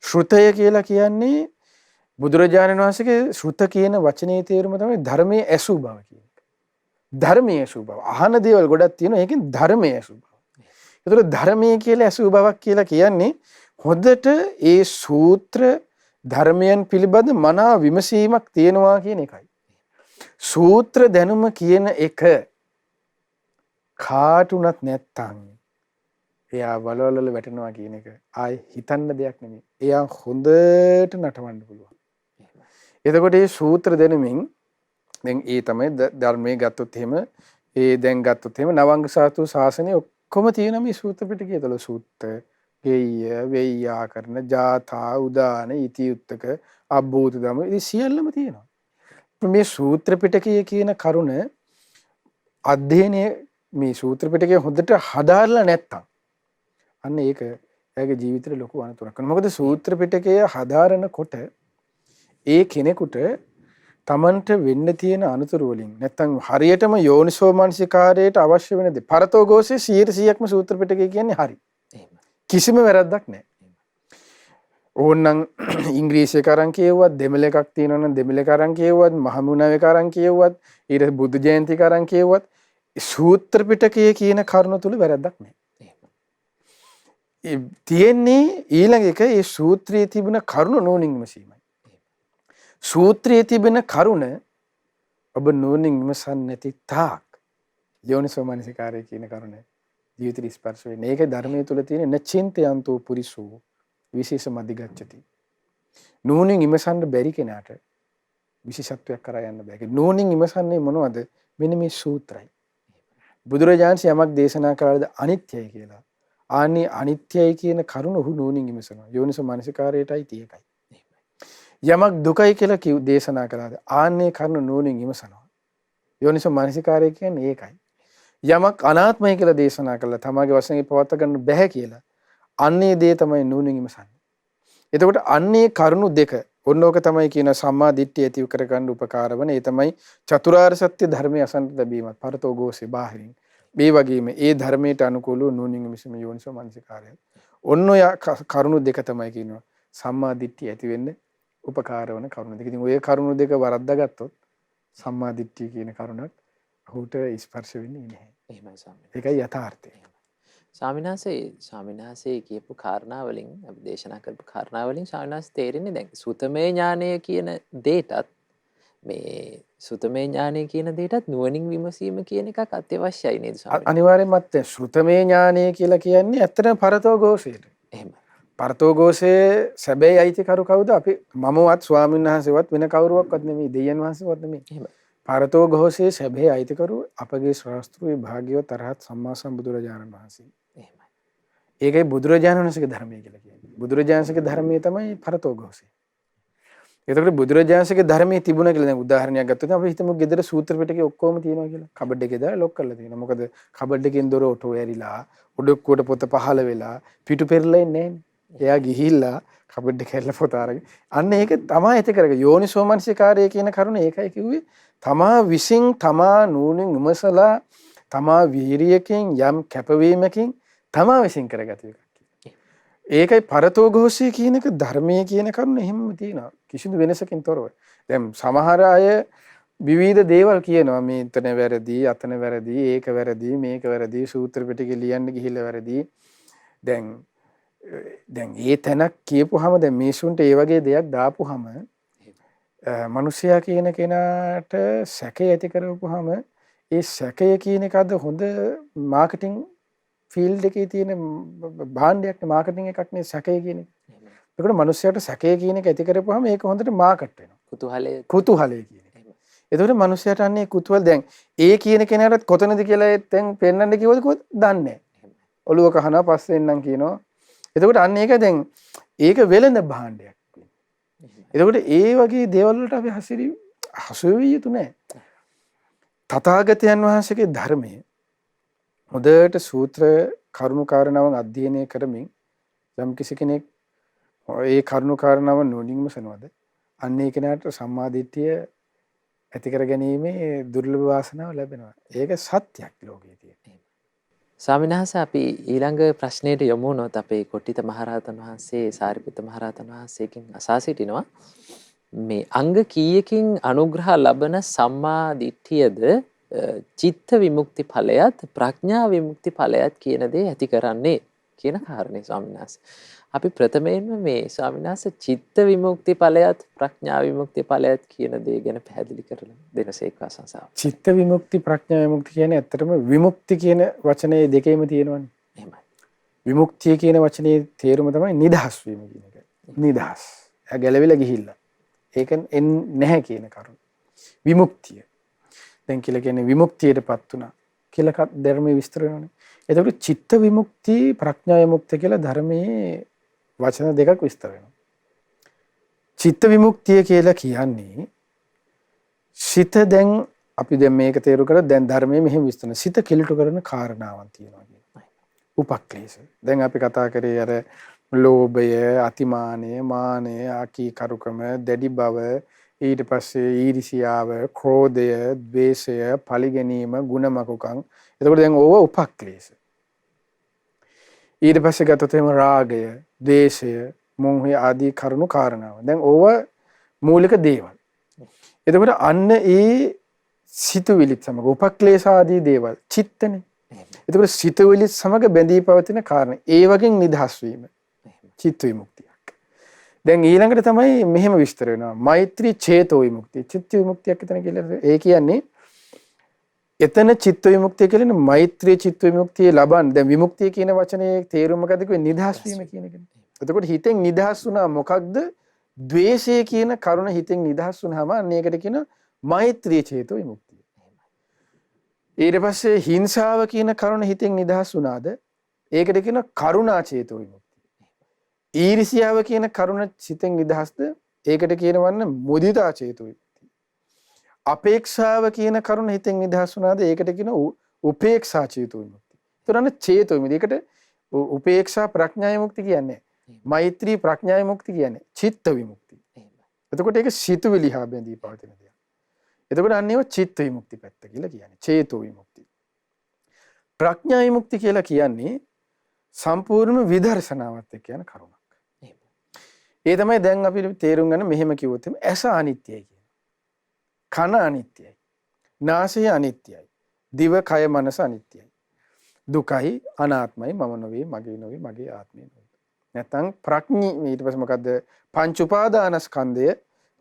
ශ්‍රුතය කියලා කියන්නේ බුදුරජාණන් වහන්සේගේ ශ්‍රුත කියන වචනේ තේරුම තමයි ධර්මයේ ඇසු බව කියන එක. ධර්මයේ ඇසු බව. අහන දේවල් ගොඩක් තියෙනවා. ඒකෙන් ධර්මයේ ඇසු බව. ඒතර ධර්මයේ කියලා ඇසු බවක් කියලා කියන්නේ හොඳට ඒ සූත්‍ර ධර්මයන් පිළිබඳ මනා විමසීමක් තියෙනවා කියන එකයි. සූත්‍ර දැනුම කියන එක කාටුණත් නැත්තම් එයා වලවල වැටෙනවා කියන එක ආයි හිතන්න දෙයක් නෙමෙයි. එයා හොඳට නටවන්න පුළුවන්. එතකොට මේ සූත්‍ර දැනුමින් දැන් ඒ තමයි ධර්මයේ ගත්තොත් එහෙම ඒ දැන් ගත්තොත් එහෙම නවංග සාතු ශාසනය ඔක්කොම තියෙන මේ සූත්‍ර පිටකයේ තුල සූත්‍ර, ගෙය්‍ය, වේයාකරණ, ජාථා, උදාන, ඉතිඋත්තක, අබ්බූත ධම ඉතින් සියල්ලම තියෙනවා. මේ සූත්‍ර පිටකයේ කියන කරුණ අධ්‍යයනයේ මේ සූත්‍ර පිටකය හොඳට හදාarලා නැත්තම් අන්න ඒක එයාගේ ජීවිතේ ලොකු අනතුරක් කරනවා. මොකද සූත්‍ර පිටකය හදාරනකොට ඒ කෙනෙකුට තමන්ට වෙන්න තියෙන අනුතුරු වලින් නැත්තම් හරියටම යෝනිසෝ මනසිකාරයට අවශ්‍ය වෙන දේ පරතෝ ഘോഷේ 100%ක්ම සූත්‍ර පිටකය කියන්නේ හරි. කිසිම වැරද්දක් නැහැ. ඕන්නම් ඉංග්‍රීසි එක අරන් කියවුවත් දෙමළ එකක් තියෙනවා නම් දෙමළ එක අරන් කියවුවත් මහමුණාව එක අරන් කියවුවත් ඊට බුදු ජයන්ති එක අරන් කියවුවත් සූත්‍ර පිටකයේ කියන කරුණ තුල වැරද්දක් නැහැ. තියෙන්නේ ඊළඟ එක ඒ සූත්‍රයේ තිබෙන කරුණ නෝනින් විමසීමයි. සූත්‍රයේ තිබෙන කරුණ ඔබ නෝනින් විමසන්නේ නැති තාක් යෝනිසෝ මනසිකාරය කියන කරුණ ජීවිතේ ස්පර්ශ වෙන්නේ. ඒක ධර්මයේ තුල තියෙන නචින්තයන්තෝ පුරිසෝ විශේෂම අධිගච්ඡති. නෝනින් විමසන්න බැරි කෙනාට විශේෂත්වයක් කරා යන්න බෑ. නෝනින් විමසන්නේ මොනවද? මෙන්න මේ සූත්‍රයි. බුදුරජාණන් යමක් දේශනා කළාද අනිත්‍යයි කියලා. ආන්නේ අනිත්‍යයි කියන කරුණ ඔහු නෝනින් විමසනවා. යෝනිසෝ මනසිකාරයටයි තියෙකයි. යමක් දුකයි කියලා දේශනා කළාද ආන්නේ කරුණ නෝනින් විමසනවා. යෝනිසෝ මනසිකාරය කියන්නේ ඒකයි. යමක් අනාත්මයි කියලා දේශනා කළා තමාගේ වශයෙන් පවත්වා ගන්න බැහැ කියලා අන්නේ දේ තමයි නෝනින් විමසන්නේ. එතකොට අන්නේ කරුණු දෙක ඔන්නෝක තමයි කියන සම්මා දිට්ඨිය ඇති කරගන්න උපකාර වන ඒ තමයි චතුරාර්ය සත්‍ය ධර්මයේ අසන්ත ලැබීමත් පරතෝ ഘോഷේ බාහිරින් මේ වගේම ඒ ධර්මයට අනුකූලව නෝනින් විමසීම යෝනිසෝ මනසිකාරය. ඔන්න ඔය කරුණු දෙක තමයි කියනවා සම්මා දිට්ඨිය ඇති වෙන්න උපකාර වන කරුණු දෙක. ඉතින් ඔය කරුණු දෙක වරද්දාගත්තොත් සම්මා දිට්ඨිය කියන කරුණක් ඔහුට ස්පර්ශ වෙන්නේ නැහැ. එහෙමයි ස්වාමීනි. ඒකයි යථාර්ථය. ස්වාමීන් වහන්සේ කියපු කාරණා වලින් අපි දේශනා කරපු කාරණා වලින් ස්වාමීන් වහන්සේ තේරෙන්නේ දැන් සුතමේ ඥානය කියන දෙයටත් මේ සුතමේ ඥානය කියන දෙයටත් නුවණින් විමසීම කියන එකක් අත්‍යවශ්‍යයි නේද ස්වාමීනි? අනිවාර්යෙන්මත් ශ්‍රුතමේ ඥානය කියලා කියන්නේ ඇත්තටම පරතෝ ഘോഷයට. එහෙමයි. පරතෝ ഘോഷයේ සැබෑ අයිතිකරු කවුද? අපි මමවත් ස්වාමීන් වහන්සේවත් වෙන කවුරුවක්වත් නෙමෙයි දෙයයන් වහන්සේවත් නෙමෙයි. එහෙමයි. පරතෝ ഘോഷයේ සැබෑ අයිතිකරු අපගේ ශාස්ත්‍රීය භාග්‍යවත් අරහත් සම්මා සම්බුදුරජාණන් වහන්සේ. එහෙමයි. ඒකයි බුදුරජාණන් වහන්සේගේ ධර්මය කියලා කියන්නේ. බුදුරජාණන් වහන්සේගේ ධර්මයේ තමයි පරතෝ ഘോഷය. ඒතකොට බුදුරජාණන් වහන්සේගේ ධර්මයේ තිබුණා කියලා දැන් උදාහරණයක් ගත්තොත් අපි හිතමු ගෙදර සූත්‍ර පිටකේ ඔක්කොම තියෙනවා කියලා. කබඩ් එකේ දාලා ලොක් කරලා තියෙනවා. මොකද කබඩ් එකෙන් දොර ඔටෝ ඇරිලා උඩක්කුවට පොත පහළ වෙලා පිටු පෙරලා ඉන්නේ නැහැ. එයා ගිහිල්ලා කබඩ් එක ඇරලා පොත අරගෙන අන්න ඒක තමයි ඇති කරගන්නේ. යෝනිසෝ මනසිකාරය කියන කරුණ ඒකයි කිව්වේ. තමා විසින් තමා නූණින් විමසලා තමා වීරියකින් යම් කැපවීමකින් තමා විසින් කරගත යුතුයි. ඒකයි පරතෝ ഘോഷය කියන එක ධර්මයේ කියන කරුණ එහෙමම තියෙනවා. කිසිදු වෙනසකින් තොරව. දැන් සමහර අය විවිධ දේවල් කියනවා මේ එතන වැරදි, අතන වැරදි, ඒක වැරදි, මේක වැරදි, සූත්‍ර පිටකේ ලියන්න ගිහිල්ලා වැරදි. දැන් ඒ තැනක් කියපුවාම දැන් මේසුන්ට ඒ වගේ දෙයක් දාපුවාම මිනිසයා කියන කෙනාට සැකය ඇති කරවපුවාම ඒ සැකය කියන එක අද හොඳ මාකටිං ෆීල්ඩ් එකේ තියෙන භාණ්ඩයක් මාකටිං එකක් නේ සැකය කියන එක. ඒකට මිනිස්සයාට සැකය කියන එක ඇති කරපුවාම ඒක හොඳට මාකට් වෙනවා. කුතුහලය කියන එක. ඒතකොට මිනිස්සයාට අන්නේ කුතුහල දැන් ඒ කියන කෙනාට කොතනද කියලා දැන් පෙන්වන්න කිව්වද කොහොමද දන්නේ නැහැ. ඔළුව කහනවා පස්සේ එන්නම් කියනවා. එතකොට අන්න ඒක දැන් ඒක වෙලඳ භාණ්ඩයක්. එතකොට ඒ වගේ දේවල් වලට අපි හසු වෙ යුතු නැහැ. තථාගතයන් වහන්සේගේ ධර්මයේ හොඳට සූත්‍ර කරුණු කාරණාවන් අධ්‍යයනය කරමින් යම් කිසි කෙනෙක් ඒ කරුණු කාරණාවන් නොනින්ම සනවද අන්න ඒ කෙනාට සම්මා දිට්ඨිය ඇති කර ගැනීමේ දුර්ලභ වාසනාව ලැබෙනවා. ඒක සත්‍යයක් ලෝකයේ තියෙන. ස්වාමීන් වහන්සේ අපි ඊළඟ ප්‍රශ්නයට යමු වුණොත් අපේ කොට්ටිත මහරහතන් වහන්සේ සාරිපුත්ත මහරහතන් වහන්සේගෙන් අසා සිටිනවා මේ අංග කීයකින් අනුග්‍රහ ලබන සම්මා දිට්ඨියද චිත්ත විමුක්ති ඵලයත් ප්‍රඥා විමුක්ති ඵලයත් කියන දේ ඇති කරන්නේ කියන කාරණේ ස්වාමීන් වහන්සේ. අපි ප්‍රථමයෙන්ම මේ ස්වාමීන් වහන්සේ චිත්ත විමුක්ති ඵලයත් ප්‍රඥා විමුක්ති ඵලයත් කියන දේ ගැන පැහැදිලි කරලා දෙනසේක්වා සංසාව. චිත්ත විමුක්ති ප්‍රඥා විමුක්ති කියන්නේ ඇත්තටම විමුක්ති කියන වචනේ දෙකේම තියෙනවනේ. එහෙමයි. විමුක්තිය කියන වචනේ තේරුම තමයි නිදහස් වීම කියන එක. නිදහස්. එයා ගැලවිලා ගිහිල්ලා. ඒක නැහැ කියන කරුණ. විමුක්තිය. දැන් කියලා කියන්නේ විමුක්තියටපත් වුණා කියලා ධර්මයේ විස්තර වෙනවනේ. එතකොට චිත්ත විමුක්ති ප්‍රඥා විමුක්ති කියලා ධර්මයේ වචන දෙකක් විස්තර වෙනවා. චිත්ත විමුක්තිය කියලා කියන්නේ සිත දැන් අපි දැන් මේක තේරු කරලා දැන් ධර්මයේ මෙහෙම විස්තර. සිත කිලුට කරන කාරණාවන් තියෙනවා කියනවා. උපක්ලේශ. දැන් අපි කතා කරේ අර ලෝභය, අතිමානය, මානය, ආකීකරුකම, දැඩි බව, ඊට පස්සේ ඊර්ෂියාව, ක්‍රෝධය, ද්වේෂය, පරිගැනීම, ಗುಣමකුකම්. එතකොට දැන් ඕව උපක්ලේශ. ඊට පස්සේ ගත්තොත් එහෙම රාගය, ද්වේෂය, මෝහය ආදී කරුණු කාරණාව. දැන් ඕව මූලික දේවල්. එතකොට අන්න ඒ සිතුවිලිත් සමග උපක්ලේශ ආදී දේවල් චිත්තනේ. එතකොට සිතුවිලිත් සමග බැඳී පවතින කාරණා. ඒ වගේ නිදහස් වීම චිත්ත විමුක්තියක්. දැන් ඊළඟට තමයි මෙහෙම විස්තර වෙනවා. මෛත්‍රී චේතෝ විමුක්තිය. චිත්ත විමුක්තියක් එතන කියලා. ඒ කියන්නේ එතන චිත්ත විමුක්තිය කියන්නේ මෛත්‍රී චිත්ත විමුක්තිය ලබන්න. දැන් විමුක්තිය කියන වචනේ තේරුම මොකද කිව්වේ? නිදහස් වීම කියන එක. එතකොට හිතෙන් නිදහස් වුණා මොකක්ද? ද්වේෂය කියන කරුණ හිතෙන් නිදහස් වුණාම අන්න ඒකට කියන මෛත්‍රී චේතෝ විමුක්තිය. ඊට පස්සේ හිංසාව කියන කරුණ හිතෙන් නිදහස් වුණාද? ඒකට කියන කරුණා චේතෝ විමුක්තිය. ඊර්ෂියාව කියන කරුණ හිතෙන් නිදහස්ද? ඒකට කියනවන්න මුදිතා චේතෝ විමුක්තිය. අපේක්ෂාව කියන කරුණ හිතෙන් නිදහස් වුණාද? ඒකට කියන උපේක්ෂා චේතෝ විමුක්තිය. ඒතරන්න චේතෝ විමුක්තිය. ඒකට උපේක්ෂා ප්‍රඥා විමුක්තිය කියන්නේ. මෛත්‍රී ප්‍රඥා විමුක්තිය කියන්නේ චිත්ත විමුක්තිය. එතකොට ඒක සිතුවිලි හා බැඳී පවතින දෙයක්. එතකොට අන්න ඒව චිත්ත විමුක්ති පැත්ත කියලා කියන්නේ. චේතෝ විමුක්ති. ප්‍රඥා විමුක්ති කියලා කියන්නේ සම්පූර්ණ විදර්ශනාවත් එක්ක යන කරුණක්. ඒ තමයි දැන් අපි තේරුම් ගන්න මෙහෙම කිව්වොත් ඇස අනිත්‍යයි කියන. කන අනිත්‍යයි. නාසය අනිත්‍යයි. දිව කය මනස අනිත්‍යයි. දුකයි අනාත්මයි මම නොවේ මගේ නොවේ මගේ ආත්මය නොවේ. නැත්නම් ප්‍රඥා ඊට පස්සේ මොකද්ද? පංච උපාදානස්කන්ධය,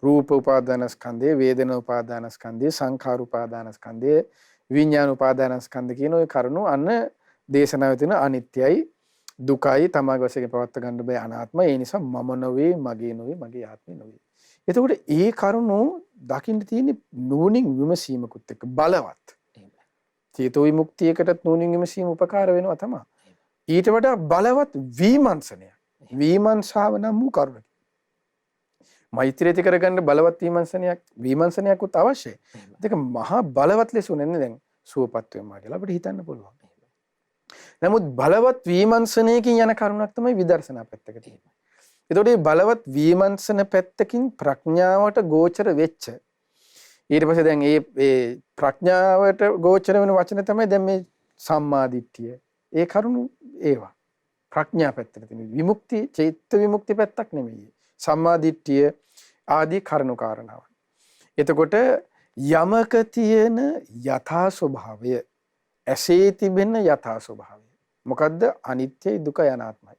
රූප උපාදානස්කන්ධය, වේදනා උපාදානස්කන්ධය, සංඛාර උපාදානස්කන්ධය, විඥාන උපාදානස්කන්ධ කියන ওই කරුණු අන්න දේශනාවේ තියෙන අනිත්‍යයි, දුකයි, තමාගේ වශයෙන් පවත්වා ගන්න බෑ අනාත්මයි. ඒ නිසා මම නොවේ මගේ නොවේ මගේ ආත්මය නොවේ. එතකොට ඒ කරුණු දකින්න තියෙන්නේ නුවණින් විමසීමකුත් එක්ක බලවත්. චේතෝ විමුක්තියකටත් නුවණින් විමසීම උපකාර වෙනවා තමයි. ඊට වඩා බලවත් විමර්ශනයක්. විමර්ශාව නම් වූ කරුණක්. මෛත්‍රිය ඇති කරගන්න බලවත් විමර්ශනයක් උත් අවශ්‍යයි. ඒක මහා බලවත් ලෙස උනන්නේ දැන් සුවපත් වෙනවා කියලා අපිට හිතන්න පුළුවන්. නමුත් බලවත් විමර්ශනයකින් යන කරුණක් තමයි විදර්ශනා පැත්තක තියෙන්නේ. ඒතකොට මේ බලවත් විමර්ශන පැත්තකින් ප්‍රඥාවට ගෝචර වෙච්ච ඊට පස්සේ දැන් මේ ප්‍රඥාවට ගෝචර වෙන වචන තමයි දැන් මේ සම්මා දිට්ඨිය. ඒ කරුණු ඒවා ප්‍රඥා පැත්තට තියෙන විමුක්ති චෛත්‍ය විමුක්ති පැත්තක් නෙමෙයි. සම්මා දිට්ඨිය ආදී කරුණු කාරණාවන්. එතකොට යමක තියෙන යථා ස්වභාවය ඇසේ තිබෙන යථා ස්වභාවය මොකද්ද? අනිත්‍යයි දුකයි අනාත්මයි.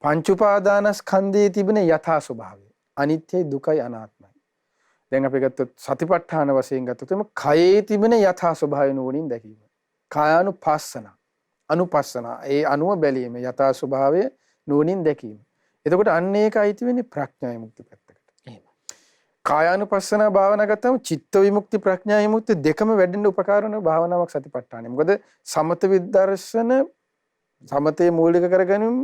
පංච උපාදානස්කන්ධයේ තිබෙන යථා ස්වභාවය අනිත්‍යයි දුකයි අනාත්මයි. දැන් අපි ගත්තොත් සතිපට්ඨාන වශයෙන් ගත්තොත් එම කයේ තිබෙන යථා ස්වභාවය නුවණින් දැකීම. කායානුපස්සන අනුපස්සන ඒ අනුව බැලීම යථා ස්වභාවය නුවණින් දැකීම. එතකොට අන්න ඒක අයිති වෙන්නේ ප්‍රඥා විමුක්ති පැත්තකට. එහෙම. කායානුපස්සන භාවනා ගත්තම චිත්ත විමුක්ති ප්‍රඥා විමුක්ති දෙකම වැඩෙන්න උපකාර වෙන භාවනාවක් සතිපට්ඨානයි. මොකද සමත විදර්ශන සමතේ මූලික කරගැනීම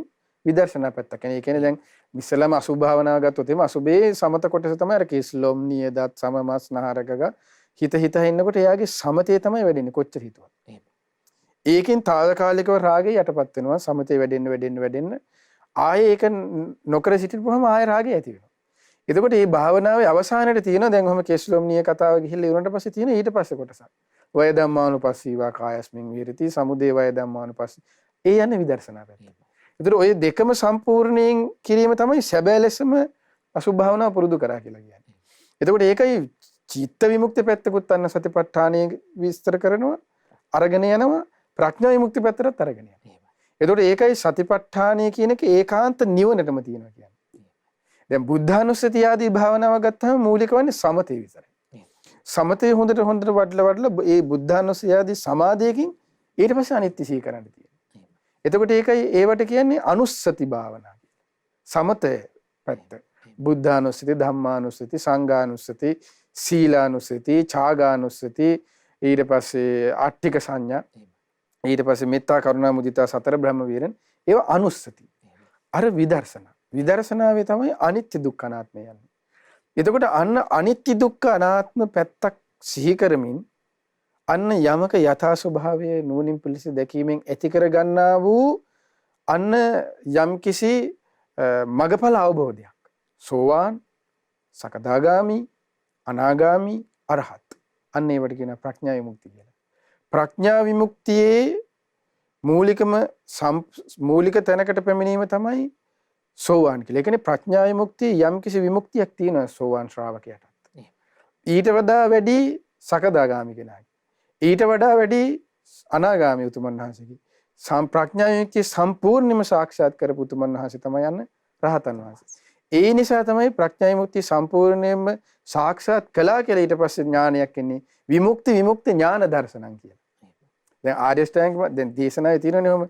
විදර්ශනා පැත්තක්. ඒ කියන්නේ දැන් ඉස්සෙල්ලාම අසුභ භාවනාව ගත්තොත් එimhe අසුභේ සමත කොටස තමයි අර කිස්ලොම් නියදත් සමමස් නහරකග හිත ඉන්නකොට එයාගේ සමතේ තමයි වැඩෙන්නේ කොච්චර හිතුවත්. එහෙම. ඒකෙන් తాවකාලිකව රාගය යටපත් වෙනවා සමතේ වැඩෙන්න ආයේ ඒක නොකර සිටිනකොහම ආයේ රාගය ඇති වෙනවා. එතකොට මේ භාවනාවේ අවසානයේ තියෙනවා දැන් ඔහම කෙස්ලොම්නිය කතාව ගිහිල්ලා ඉවරනට පස්සේ තියෙන ඊට පස්සේ කොටසක්. වය ධම්මානුපස්සීවා කායස්මින් විහෙරති සමුදේ වය ධම්මානුපස්සී. ඒ යන්නේ විදර්ශනා පැත්ත. ඒතර ඔය දෙකම සම්පූර්ණයෙන් කිරීම තමයි සැබෑ ලෙසම අසුභ භාවනාව පුරුදු කරා කියලා කියන්නේ. එතකොට ඒකයි චිත්ත විමුක්ති පැත්තකුත් අන්න සතිපට්ඨානයේ විස්තර කරනවා අරගෙන යනවා ප්‍රඥා විමුක්ති පැත්තටත් අරගෙන යනවා. එතකොට ඒකයි සතිපට්ඨානය කියන එක ඒකාන්ත නිවනටම තියෙනවා කියන්නේ. දැන් බුද්ධානුස්සතිය ආදී භාවනාව ගත්තාම මූලික වන්නේ සමතේ විතරයි. සමතේ හොඳට වඩලා ඒ බුද්ධානුස්සතිය ආදී සමාධියකින් ඊට පස්සේ අනිත්‍ය සිහි කරන්න තියෙනවා. එතකොට ඒකයි ඒවට කියන්නේ අනුස්සති භාවනා කියලා. සමතය පැත්ත. බුද්ධානුස්සති, ධම්මානුස්සති, සංඝානුස්සති, සීලානුස්සති, ඡාගානුස්සති, ඊට පස්සේ අට්ඨික සංඥා, ඊට පස්සේ මෙත්තා කරුණා මුදිතා සතර බ්‍රහ්ම විහරණ ඒවා අනුස්සති. අර විදර්ශනාවේ තමයි අනිත්‍ය දුක්ඛ අනාත්මය යන්නේ. එතකොට අන්න අනිත්‍ය දුක්ඛ අනාත්ම පැත්තක් සිහි කරමින් අන්න යමක යථා ස්වභාවය නුවණින් පිළිසි දැකීමෙන් ඇති කර ගන්නා වූ අන්න යම්කිසි මගඵල අවබෝධයක්. සෝවාන්, සකදාගාමි, අනාගාමි, අරහත්. අන්න ඒවට කියන ප්‍රඥා විමුක්තිය කියලා. ප්‍රඥා විමුක්තියේ මූලික තැනකට පැමිණීම තමයි සෝවාන් කියලා. ඒ කියන්නේ ප්‍රඥා විමුක්තිය යම්කිසි විමුක්තියක් තියෙනවා සෝවාන් ශ්‍රාවකයාට. ඊට වඩා වැඩි සකදාගාමි කෙනාගේ. ඊට වඩා වැඩි අනාගාමී උතුමන් වහන්සේගේ. ප්‍රඥා විමුක්තිය සම්පූර්ණයෙන්ම සාක්ෂාත් කරපු උතුමන් වහන්සේ තමයි යන්නේ රහතන් වහන්සේ. ඒ නිසා තමයි ප්‍රඥා විමුක්තිය සම්පූර්ණයෙන්ම සාක්ෂාත් කළා කියලා ඊට පස්සේ ඥානයක් එන්නේ විමුක්ති ඥාන දර්ශනං කියලා. දැන් ආර්ය ශ්‍රැංග දැන් දේශනාවේ තියෙනනේ ඔහම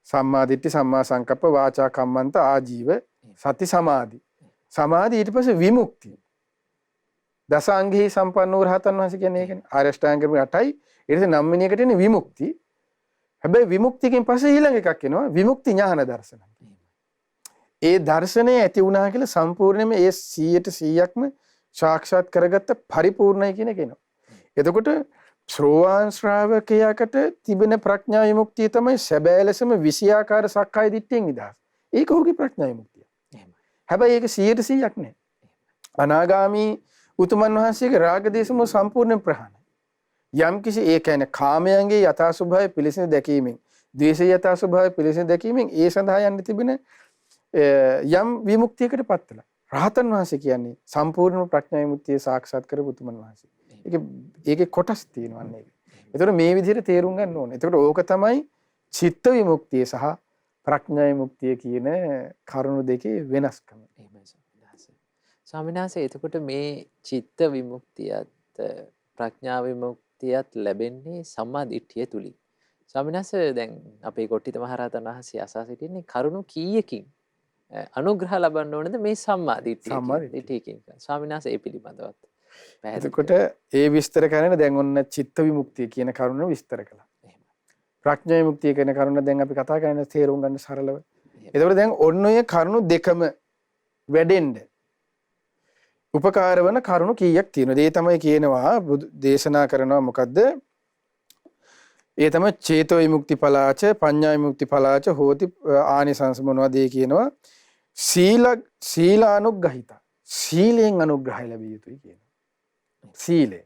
සම්මා දිට්ඨි සම්මා සංකප්ප වාචා කම්මන්ත ආජීව සති සමාධි. සමාධි ඊට පස්සේ විමුක්තිය. දසාංගී සම්පන්න වූ රහතන් වහන්සේ කියන්නේ ඒකනේ. ආර්ය ශ්‍රැංග 8යි ඊට පස්සේ 9 වෙනි එකට එන්නේ විමුක්ති. හැබැයි විමුක්තියකින් පස්සේ ඊළඟ එකක් එනවා විමුක්ති ඥාන දර්ශනං. ඒ දර්ශනය ඇති වුණා කියලා සම්පූර්ණයෙන්ම ඒ 100%ක්ම සාක්ෂාත් කරගත්ත පරිපූර්ණයි කියන එක එනවා. එතකොට ශ්‍රෝවාන් ශ්‍රාවකයාකට තිබෙන ප්‍රඥා විමුක්තිය තමයි සැබෑ ලෙසම 20 ආකාර සක්කාය දිට්ඨියෙන් නිදහස්. ඒක ඔහුගේ ප්‍රඥා විමුක්තිය. හැබැයි ඒක 100%ක් නෑ. අනාගාමී උතුමන් වහන්සේගේ රාග දේශම සම්පූර්ණ ප්‍රහාණය. යම්කිසි ඒ කියන්නේ කාමයන්ගේ යථා ස්වභාවය පිළිසින දැකීමෙන්, ද්වේෂයේ යථා ස්වභාවය පිළිසින දැකීමෙන් ඒ සඳහා යන්න තිබෙන යම් විමුක්තියකට පත්වලා. රහතන් වහන්සේ කියන්නේ සම්පූර්ණ ප්‍රඥා විමුක්තිය සාක්ෂාත් කරපු උතුමන් වහන්සේ. ඒකේ කොටස් තියෙනවා නේද? ඒතකොට මේ විදිහට තේරුම් ගන්න ඕනේ. ඒතකොට ඕක තමයි චිත්ත විමුක්තිය සහ ප්‍රඥා විමුක්තිය කියන කරුණු දෙකේ වෙනස්කම. එහෙමයි ස්වාමීන් වහන්සේ. එතකොට මේ චිත්ත විමුක්තියත් ප්‍රඥා විමුක්තියත් ලැබෙන්නේ සම්මා දිට්ඨිය තුලින්. ස්වාමීන් වහන්සේ දැන් අපේ කොට්ටිත මහරහතන් වහන්සේ අසා සිටින්නේ කරුණු කීයකින් අනුග්‍රහ ලබන්න ඕනද මේ සම්මා දිට්ඨියකින්? ස්වාමීන් වහන්සේ ඒ පිළිබඳවත් එතකොට ඒ විස්තර කරන්නේ දැන් ඔන්න චිත්ත විමුක්තිය කියන කරුණ විස්තර කළා. ප්‍රඥා විමුක්තිය කියන කරුණ දැන් අපි කතා කරන්නේ තේරුම් ගන්න සරලව. එතකොට දැන් ඔන්න ඔය කරුණු දෙකම වැඩෙන්න උපකාර වන කරුණු කීයක් තියෙනවද? ඒ තමයි කියනවා දේශනා කරනවා මොකද්ද? ඒ තමයි චේතෝ විමුක්ති පලාච පඤ්ඤා විමුක්ති පලාච හෝති ආනිසංස මොනවද ඒ කියනවා? සීලානුග්‍රහිත. සීලයෙන් අනුග්‍රහය ලැබිය යුතුයි කියනවා. සීලය.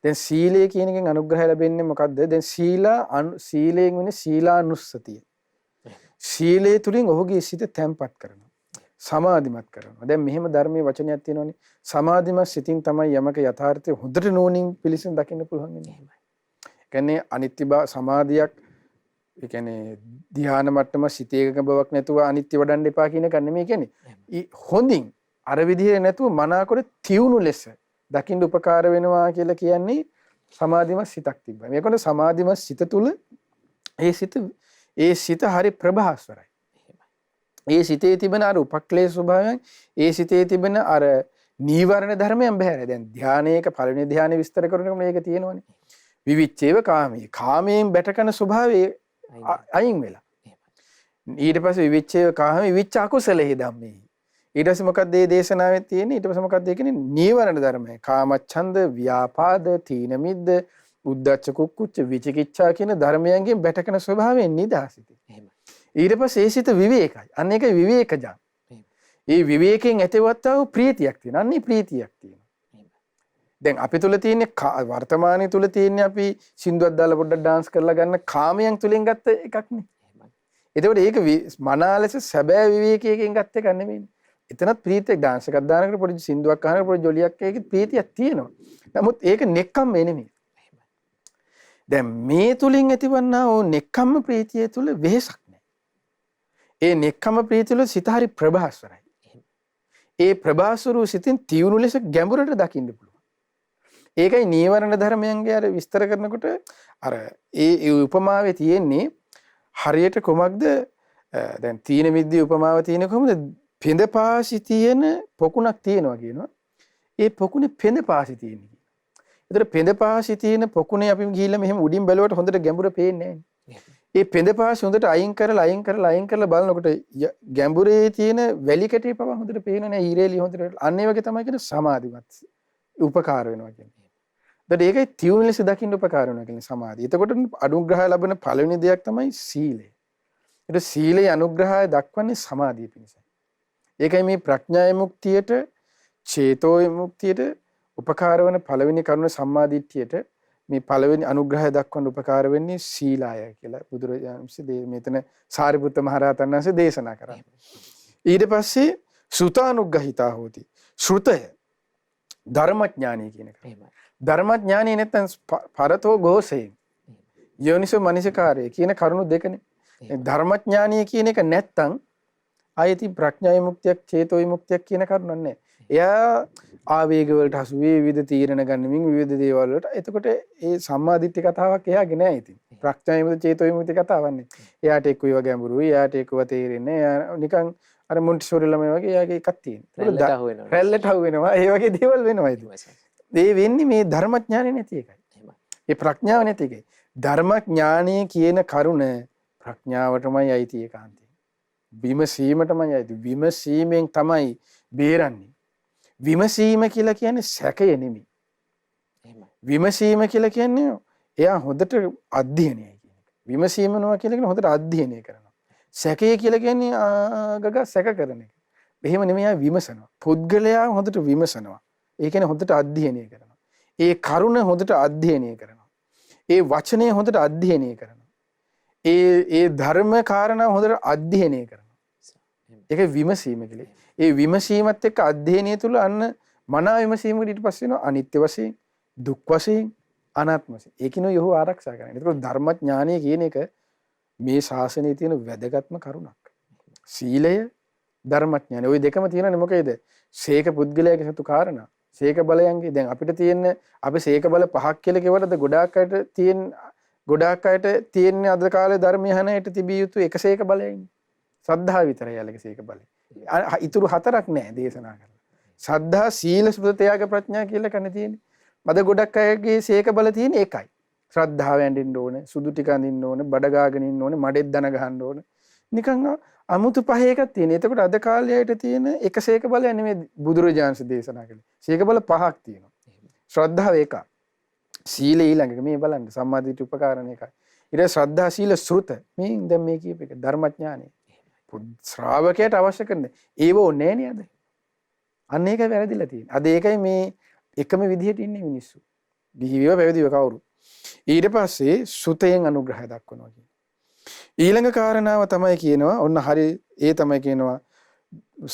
දැන් සීලය කියන එකෙන් අනුග්‍රහය ලැබෙන්නේ මොකද්ද? දැන් සීලයෙන් වෙන්නේ සීලානුස්සතිය. සීලය තුලින් ඔහුගේ සිත තැම්පත් කරනවා. සමාධිමත් කරනවා. දැන් මෙහෙම ධර්මයේ වචනයක් තියෙනවනේ. සමාධිමත් සිතින් තමයි යමක යථාර්ථය හොඳට නෝනින් පිළිසින් දකින්න පුළුවන් වෙන්නේ. කියන්නේ අනිත්‍ය සමාධියක් ඒ කියන්නේ ධ්‍යාන මට්ටම සිතේක බවක් නැතුව අනිත්‍ය වඩන්න එපා කියන එක නෙමෙයි කියන්නේ. හොඳින් අර විදිහේ නැතුව මනාකොට තියුණු ලෙස දකින්න උපකාර වෙනවා කියලා කියන්නේ සමාධිමත් සිතක් තිබ්බා. මේකට සමාධිමත් සිත තුල ඒ සිත හරි ප්‍රභාස්වරයි. ඒ සිතේ තිබෙන අර උපක්ලේශ ස්වභාවයන්, ඒ සිතේ තිබෙන අර නීවරණ ධර්මයන් බැහැර. දැන් ධානයේක පළවෙනි ධානය විස්තර කරනකොට මේක තියෙනවනේ. විවිච්ඡේව කාමී. කාමයෙන් බැටකන ස්වභාවය අයින් වෙලා. ඊට පස්සේ විවිච්ඡේව කාමී විවිච්ඡ අකුසලෙහි ධම්මේ. ඊට පස්සේ මොකක්ද මේ දේශනාවේ තියෙන්නේ? ඊට පස්සේ මොකක්ද කියන්නේ? නීවරණ ධර්මයි. කාමච්ඡන්ද, ව්‍යාපාද, තීන මිද්ද, උද්ධච්ච කුක්කුච්ච, විචිකිච්ඡා කියන ධර්මයන්ගෙන් බැටකන ස්වභාවයෙන් නිදහසිත. එහෙමයි. ඊට පස්සේ ඒ සිත විවේකයි. අන්න ඒක විවේකජං. ඒ විවේකයෙන් ඇතිවත්තා වූ ප්‍රීතියක් තියෙනවා. අන්නේ ප්‍රීතියක් තියෙනවා. දැන් අපි තුල තියෙන්නේ වර්තමානයේ තුල තියෙන්නේ අපි සින්දුවක් දාලා පොඩ්ඩක් ඩාන්ස් කරලා ගන්න කාමයන් තුලින් ගත්ත එකක් නේ. එතකොට ඒක මනාලෙස සැබෑ විවේකයෙන් ගත්ත එකක් නෙමෙයිනේ. එතනත් ප්‍රීතියක් ඩාන්ස් එකක් දානකොට පොඩි සින්දුවක් අහනකොට පොඩි ජොලියක් ඒකේ ප්‍රීතියක් තියෙනවා. නමුත් ඒක නෙක්කම් නෙමෙයි. දැන් මේ තුලින් ඇතිවන්නා ඕ නෙක්කම්ම ප්‍රීතිය තුල වෙහසක් නැහැ. ඒ නෙක්කම ප්‍රීතිය තුල සිත හරි ප්‍රභාස්වරයි. ඒ ප්‍රභාස්වරු සිතින් තියුණු ලෙස ගැඹුරට දකින්න පුළුවන්. ඒකයි නීවරණ ධර්මයන්ගේ අර විස්තර කරනකොට අර ඒ උපමාවේ තියෙන්නේ හරියට කොමක්ද දැන් තීන මිද්දේ උපමාව තියෙන්නේ කොහොමද? පෙඳපාසි තියෙන පොකුණක් තියෙනවා කියනවා. ඒ පොකුණේ පෙඳපාසි තියෙන්නේ. ඒතර පෙඳපාසි තියෙන පොකුණේ අපි ගිහිල්ලා මෙහෙම උඩින් බැලුවට හොඳට ගැඹුර පේන්නේ නැහැ. ඒ පෙඳපාසි හොඳට අයින් කරලා බලනකොට ගැඹුරේ තියෙන වැලි කැටේ පව හොඳට පේන්නේ නැහැ. ඊරේලිය හොඳට අන්න ඒ වගේ තමයි කියන සමාධිමත් උපකාර වෙනවා කියන්නේ. ඒකයි තියුණු ලෙස දකින්න උපකාර වෙනවා කියන්නේ සමාධිය. එතකොට අනුග්‍රහය ලැබෙන පළවෙනි දෙයක් තමයි සීලය. ඒක සීලේ අනුග්‍රහය දක්වන්නේ සමාධිය පිණිසයි. ඒකයි මේ ප්‍රඥා විමුක්තියට, චේතෝ විමුක්තියට උපකාර වන පළවෙනි කරුණ සම්මාදිට්ඨියට මේ පළවෙනි අනුග්‍රහය දක්වන්න උපකාර වෙන්නේ සීලය කියලා බුදුරජාණන් වහන්සේ මෙතන සාරිපුත්ත මහ රහතන් වහන්සේ දේශනා කරා. ඊට පස්සේ සුතානුග්‍රහිතා හෝති. ශ්‍රුතය ධර්මඥානය කියන එක. ධර්මඥානය නැත්නම් පරතෝ ഘോഷේ යෝනිසෝ මනසිකාරය කියන කරුණු දෙකනේ. ධර්මඥානය කියන එක නැත්තම් ආයති ප්‍රඥා විමුක්තියක් චේතෝ විමුක්තියක් කියන කරුණක් නැහැ. එයා ආවේග වලට හසු වේ විවිධ තීරණ ගන්නමින් විවිධ දේවල් වලට. එතකොට ඒ සම්මාදිට්ඨි කතාවක් එයාගේ නෑ ඉතින්. ප්‍රඥා විමුක්ති චේතෝ විමුක්ති කතාවක් නේ. එයාට එක්ක ඒවා ගැඹුරුයි, එයාට ඒකව තේරෙන්නේ. එයා නිකන් අර මොන්ටිසෝරි ළමයි වගේ එයාගේ එකක් තියෙනවා. රැල්ලට අහු වෙනවා. ඒ වගේ දේවල් වෙනවා ඉතින්. ඒ වෙන්නේ මේ ධර්මඥානෙ නැති එකයි. ඒ ප්‍රඥාව නැති එකයි. ධර්මඥානය කියන කරුණ ප්‍රඥාවටමයි අයිති ඒකාන්තයෙන්. විමසීමටමයි අයිති. විමසීමෙන් තමයි බේරන්නේ. විමසීම කියලා කියන්නේ සැකය නෙමෙයි. විමසීම කියලා කියන්නේ එයා හොඳට අධ්‍යයනයයි කියන එක. විමසීමනවා කියලා කියන්නේ හොඳට අධ්‍යයනය කරනවා. සැකය කියලා කියන්නේ ගග සැක කරන එක. එහෙම නෙමෙයි එයා විමසනවා. පුද්ගලයා හොඳට විමසනවා. ඒ කියන්නේ හොඳට අධ්‍යයනය කරනවා. ඒ කරුණ හොඳට අධ්‍යයනය කරනවා. ඒ වචනය හොඳට අධ්‍යයනය කරනවා. ඒ ධර්ම කාරණා හොඳට අධ්‍යයනය කරනවා. ඒක විමසීම කියලා. ඒ විමසීමත් එක්ක අධ්‍යයනය තුළ අන්න මනා විමසීමකට ඊට පස්සේ වෙනවා අනිත්‍ය වශයෙන්, දුක් වශයෙන්, අනාත්ම වශයෙන්. ඒකිනෝ යහෝ ආරක්ෂා කරන්නේ. ඒකෝ ධර්මඥානය කියන එක මේ ශාසනයේ තියෙන වැදගත්ම කරුණක්. සීලය, ධර්මඥානය. ওই දෙකම තියෙනනේ මොකේද? සීක පුද්ගලයාගේ සතු කාරණා. සීක බලයන්ගේ දැන් අපිට තියෙන අපි සීක බල පහක් කියලා කියවලද ගොඩාක් අයට තියෙන අද කාලේ ධර්මය අහනයට තිබිය යුතු එක සීක බලයයි. සද්ධා විතරයි යාලගේ සීක බලය. ඉතුරු හතරක් නෑ දේශනා කරලා. සද්ධා, සීල, සුත, ත්‍යාග, ප්‍රඥා කියලා කන්නේ තියෙන්නේ. මද ගොඩක් අයගේ සීක බල තියෙන්නේ ඒකයි. ශ්‍රද්ධාව ඇඳින්න ඕනේ, සුදු ටික අඳින්න ඕනේ, බඩ ගාගෙන ඉන්න ඕනේ, මඩෙත් දන ගහන්න ඕනේ. නිකන් අමුතු පහ එකක් තියෙන. එතකොට අද කාලයට තියෙන එක සීක බලය නෙමෙයි බුදුරජාණන්සේ දේශනා කළේ. සීක බල පහක් තියෙනවා. ශ්‍රද්ධාව එකක්. සීල ඊළඟට මේ බලන්න සම්මාදිට උපකාරණ එකයි. ඊට ශ්‍රද්ධා, සීල, සෘත මේ දැන් මේ කියප එක ධර්මඥානෙ. ශ්‍රාවකයට අවශ්‍ය කරන්නේ ඒව ඕනේ නේද? අන්න ඒක වැරදිලා තියෙන්නේ. අද ඒකයි මේ එකම විදිහට ඉන්නේ මිනිස්සු. දිවිව පැවිදිව කවුරු. ඊට පස්සේ සුතයෙන් අනුග්‍රහය දක්වනවා කියන්නේ. ඊළඟ කාරණාව තමයි කියනවා ඔන්න හරි ඒ තමයි කියනවා